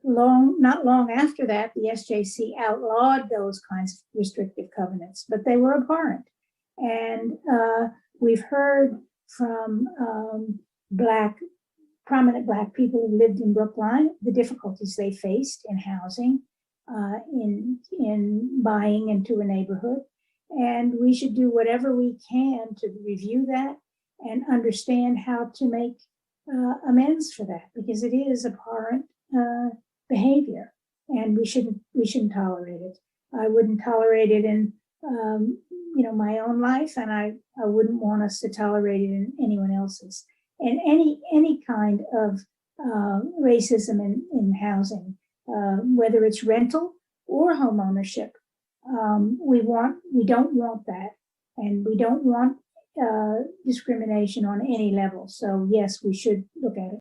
not long after that, the SJC outlawed those kinds of restrictive covenants, but they were abhorrent. And we've heard from prominent Black people who lived in Brookline, the difficulties they faced in housing, in buying into a neighborhood. And we should do whatever we can to review that and understand how to make amends for that, because it is abhorrent behavior, and we shouldn't tolerate it. I wouldn't tolerate it in my own life, and I wouldn't want us to tolerate it in anyone else's. And any kind of racism in housing, whether it's rental or home ownership, we don't want that, and we don't want discrimination on any level. So yes, we should look at it.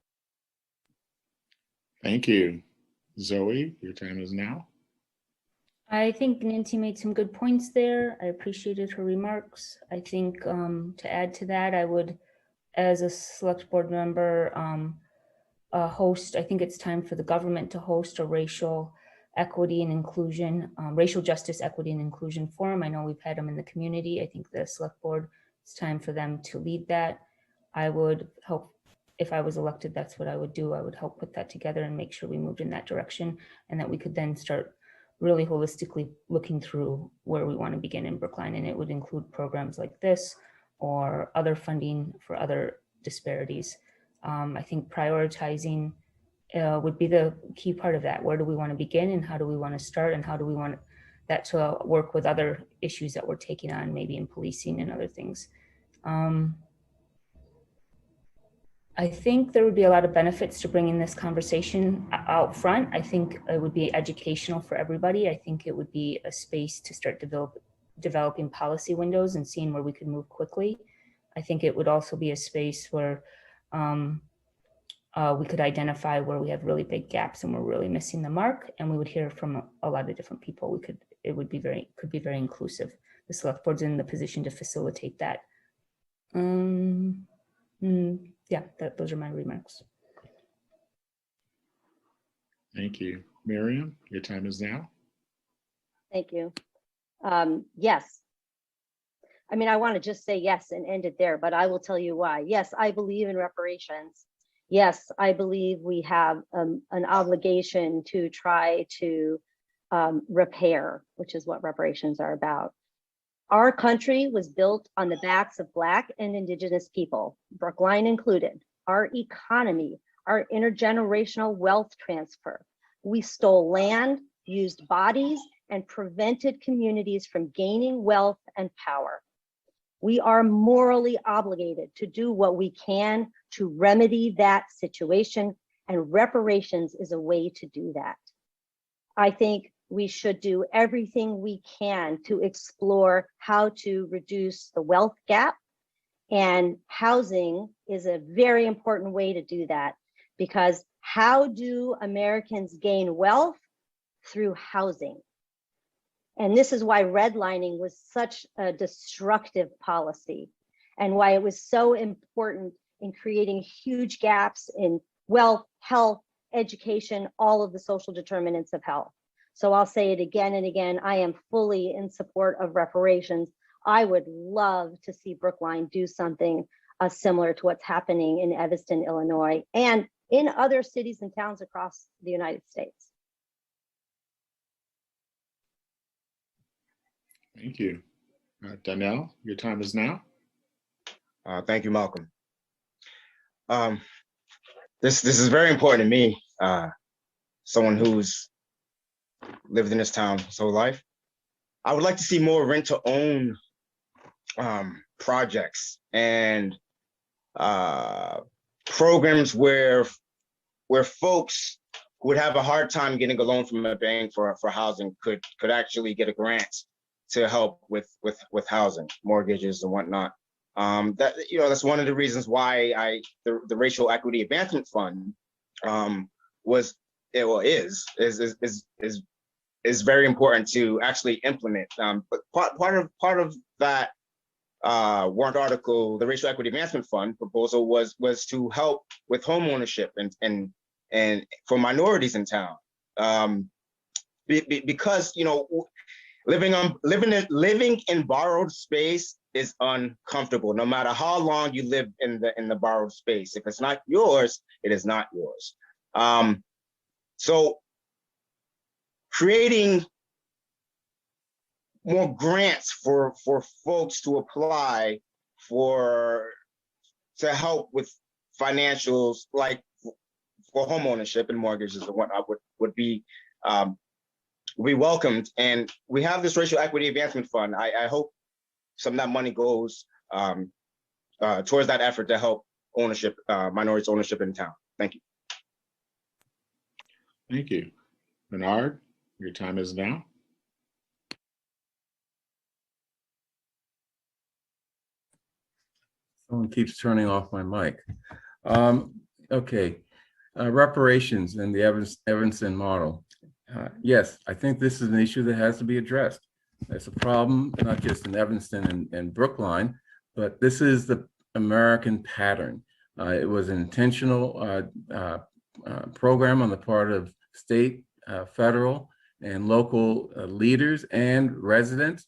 Thank you. Zoe, your time is now. I think Nancy made some good points there. I appreciated her remarks. I think to add to that, I would, as a select board member, host, I think it's time for the government to host a racial equity and inclusion, racial justice, equity and inclusion forum. I know we've had them in the community. I think the select board, it's time for them to lead that. I would help, if I was elected, that's what I would do. I would help put that together and make sure we moved in that direction, and that we could then start really holistically looking through where we want to begin in Brookline. And it would include programs like this or other funding for other disparities. I think prioritizing would be the key part of that. Where do we want to begin, and how do we want to start, and how do we want that to work with other issues that we're taking on, maybe in policing and other things. I think there would be a lot of benefits to bringing this conversation out front. I think it would be educational for everybody. I think it would be a space to start developing policy windows and seeing where we could move quickly. I think it would also be a space where we could identify where we have really big gaps and we're really missing the mark, and we would hear from a lot of different people. Could be very inclusive. The select board's in the position to facilitate that. Yeah, those are my remarks. Thank you. Miriam, your time is now. Thank you. Yes. I mean, I want to just say yes and end it there, but I will tell you why. Yes, I believe in reparations. Yes, I believe we have an obligation to try to repair, which is what reparations are about. Our country was built on the backs of Black and Indigenous people, Brookline included. Our economy, our intergenerational wealth transfer. We stole land, used bodies, and prevented communities from gaining wealth and power. We are morally obligated to do what we can to remedy that situation, and reparations is a way to do that. I think we should do everything we can to explore how to reduce the wealth gap, and housing is a very important way to do that, because how do Americans gain wealth? Through housing. And this is why redlining was such a destructive policy, and why it was so important in creating huge gaps in wealth, health, education, all of the social determinants of health. So I'll say it again and again, I am fully in support of reparations. I would love to see Brookline do something similar to what's happening in Evanston, Illinois, and in other cities and towns across the United States. Thank you. Donnell, your time is now. Thank you, Malcolm. This is very important to me, someone who's lived in this town his whole life. I would like to see more rent-to-own projects and programs where folks who would have a hard time getting a loan from a bank for housing could actually get a grant to help with housing, mortgages and whatnot. That's one of the reasons why the Racial Equity Advancement Fund is very important to actually implement. But part of that warrant article, the Racial Equity Advancement Fund proposal was to help with home ownership and for minorities in town, because living in borrowed space is uncomfortable, no matter how long you live in the borrowed space. If it's not yours, it is not yours. So creating more grants for folks to apply to help with financials, like for home ownership and mortgages and whatnot, would be welcomed. And we have this Racial Equity Advancement Fund. I hope some of that money goes towards that effort to help ownership, minorities ownership in town. Thank you. Thank you. Bernard, your time is now. Someone keeps turning off my mic. Okay, reparations and the Evanston model. Yes, I think this is an issue that has to be addressed. It's a problem, not just in Evanston and Brookline, but this is the American pattern. It was an intentional program on the part of state, federal, and local leaders and residents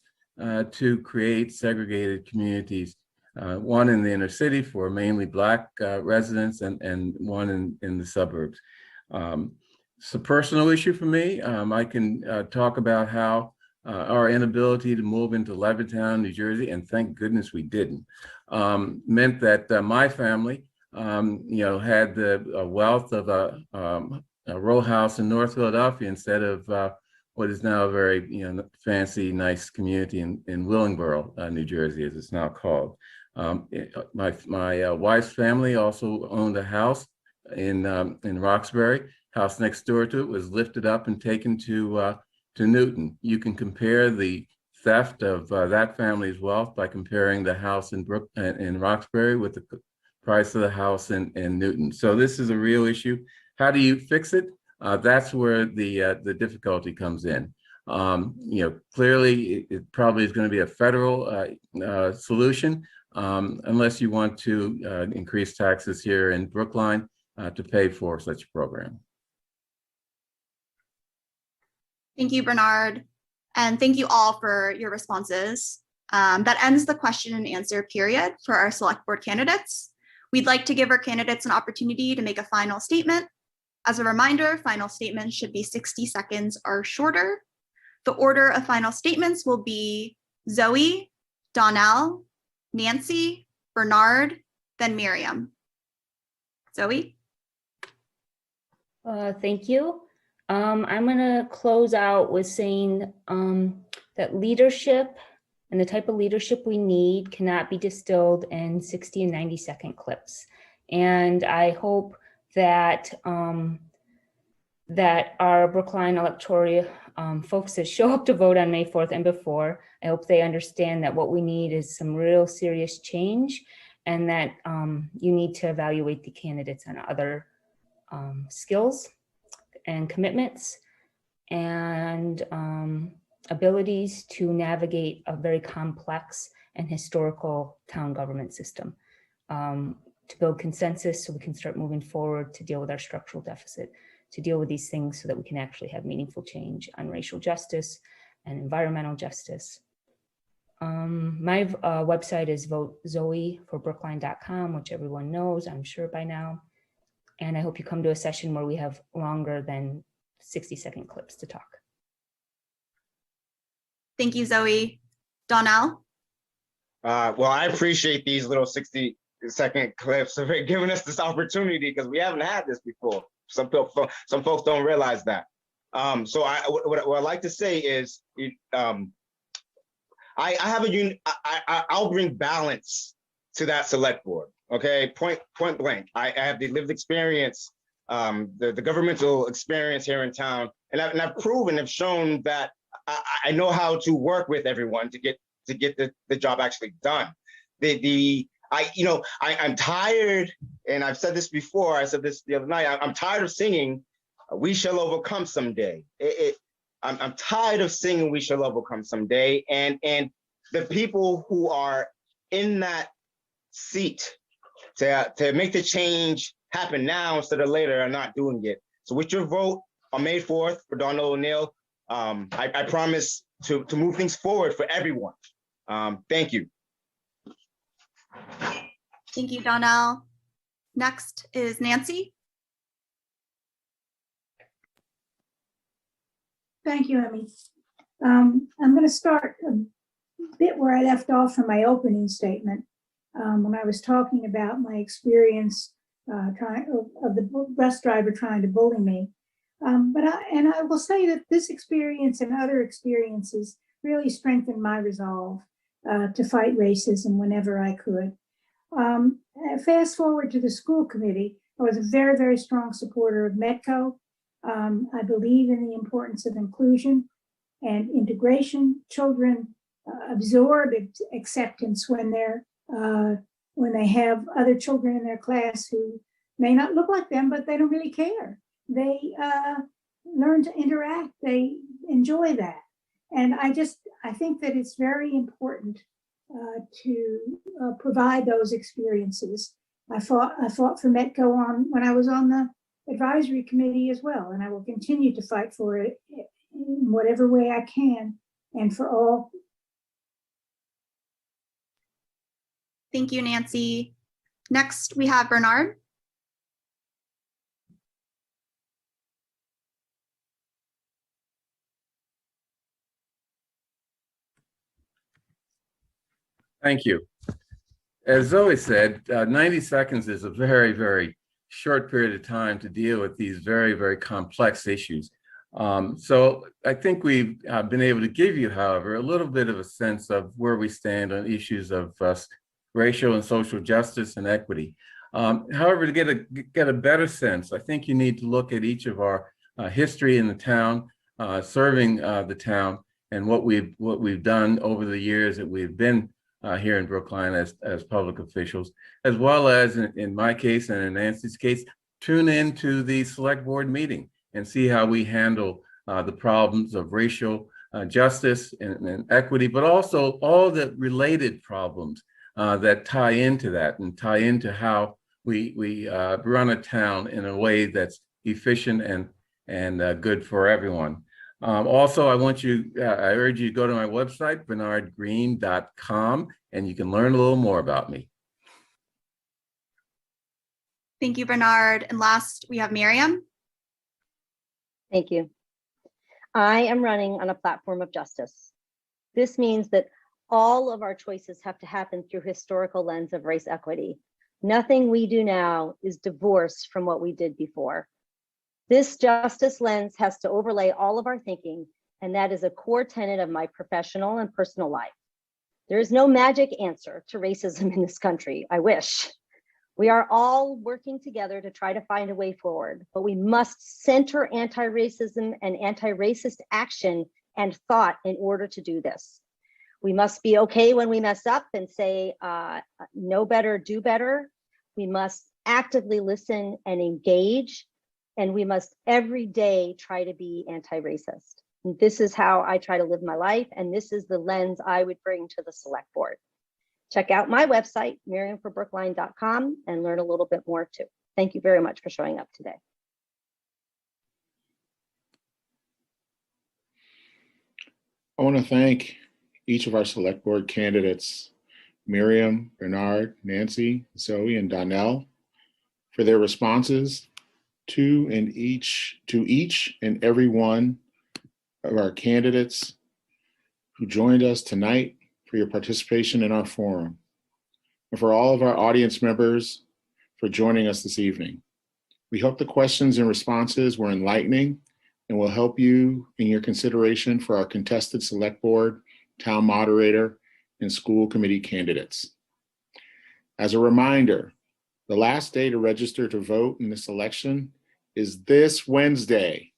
to create segregated communities. One in the inner city for mainly Black residents and one in the suburbs. It's a personal issue for me. I can talk about how our inability to move into Levittown, New Jersey, and thank goodness we didn't, meant that my family, had the wealth of a row house in North Philadelphia instead of what is now a very fancy, nice community in Willingboro, New Jersey, as it's now called. My wife's family also owned a house in Roxbury. House next door to it was lifted up and taken to Newton. You can compare the theft of that family's wealth by comparing the house in Roxbury with the price of the house in Newton. So this is a real issue. How do you fix it? That's where the difficulty comes in. Clearly, it probably is going to be a federal solution, unless you want to increase taxes here in Brookline to pay for such a program. Thank you, Bernard. And thank you all for your responses. That ends the question and answer period for our select board candidates. We'd like to give our candidates an opportunity to make a final statement. As a reminder, final statements should be 60 seconds or shorter. The order of final statements will be Zoe, Donnell, Nancy, Bernard, then Miriam. Zoe? Thank you. I'm going to close out with saying that leadership and the type of leadership we need cannot be distilled in 60 and 90-second clips. And I hope that that our Brookline electorate folks that show up to vote on May 4th and before, I hope they understand that what we need is some real serious change, and that you need to evaluate the candidates on other skills and commitments and abilities to navigate a very complex and historical town government system, to build consensus so we can start moving forward to deal with our structural deficit, to deal with these things so that we can actually have meaningful change on racial justice and environmental justice. My website is votezoeforbrookline.com, which everyone knows, I'm sure by now. And I hope you come to a session where we have longer than 60-second clips to talk. Thank you, Zoe. Donnell? Well, I appreciate these little 60-second clips for giving us this opportunity because we haven't had this before. Some folks don't realize that. So what I'd like to say is, I'll bring balance to that select board. Okay, point blank. I have the lived experience, the governmental experience here in town, and I've proven, have shown that I know how to work with everyone to get the job actually done. I'm tired, and I've said this before. I said this the other night. I'm tired of singing "We Shall Overcome Someday." I'm tired of singing "We Shall Overcome Someday," and the people who are in that seat to make the change happen now instead of later are not doing it. So with your vote on May 4th for Donald O'Neill, I promise to move things forward for everyone. Thank you. Thank you, Donnell. Next is Nancy. Thank you, Emmy. I'm going to start a bit where I left off from my opening statement when I was talking about my experience of the bus driver trying to bully me. But I will say that this experience and other experiences really strengthened my resolve to fight racism whenever I could. Fast forward to the school committee, I was a very, very strong supporter of METCO. I believe in the importance of inclusion and integration. Children absorb acceptance when they have other children in their class who may not look like them, but they don't really care. They learn to interact. They enjoy that. And I think that it's very important to provide those experiences. I fought for METCO when I was on the advisory committee as well, and I will continue to fight for it in whatever way I can and for all. Thank you, Nancy. Next, we have Bernard. Thank you. As Zoe said, 90 seconds is a very, very short period of time to deal with these very, very complex issues. So I think we've been able to give you, however, a little bit of a sense of where we stand on issues of racial and social justice and equity. However, to get a better sense, I think you need to look at each of our history in the town, serving the town, and what we've done over the years that we've been here in Brookline as public officials, as well as in my case and in Nancy's case, tune into the select board meeting and see how we handle the problems of racial justice and equity, but also all the related problems that tie into that and tie into how we run a town in a way that's efficient and good for everyone. Also, I urge you to go to my website, bernardgreen.com, and you can learn a little more about me. Thank you, Bernard. And last, we have Miriam. Thank you. I am running on a platform of justice. This means that all of our choices have to happen through historical lens of race equity. Nothing we do now is divorced from what we did before. This justice lens has to overlay all of our thinking, and that is a core tenet of my professional and personal life. There is no magic answer to racism in this country, I wish. We are all working together to try to find a way forward, but we must center anti-racism and anti-racist action and thought in order to do this. We must be okay when we mess up and say, know better, do better. We must actively listen and engage. And we must every day try to be anti-racist. This is how I try to live my life. And this is the lens I would bring to the select board. Check out my website, miriamforbrookline.com, and learn a little bit more too. Thank you very much for showing up today. I want to thank each of our select board candidates, Miriam, Bernard, Nancy, Zoe, and Donnell, for their responses to each and every one of our candidates who joined us tonight, for your participation in our forum, and for all of our audience members for joining us this evening. We hope the questions and responses were enlightening and will help you in your consideration for our contested select board, town moderator, and school committee candidates. As a reminder, the last day to register to vote in this election is this Wednesday,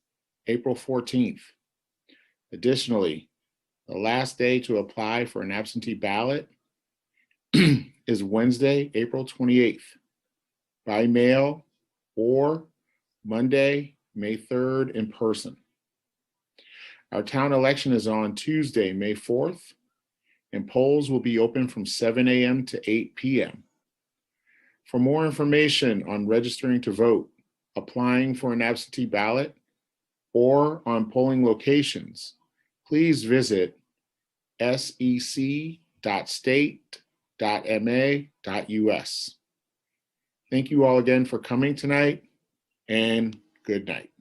April 14th. Additionally, the last day to apply for an absentee ballot is Wednesday, April 28th, by mail or Monday, May 3rd in person. Our town election is on Tuesday, May 4th, and polls will be open from 7 a.m. to 8 p.m. For more information on registering to vote, applying for an absentee ballot, or on polling locations, please visit sec.state.ma.us. Thank you all again for coming tonight, and good night.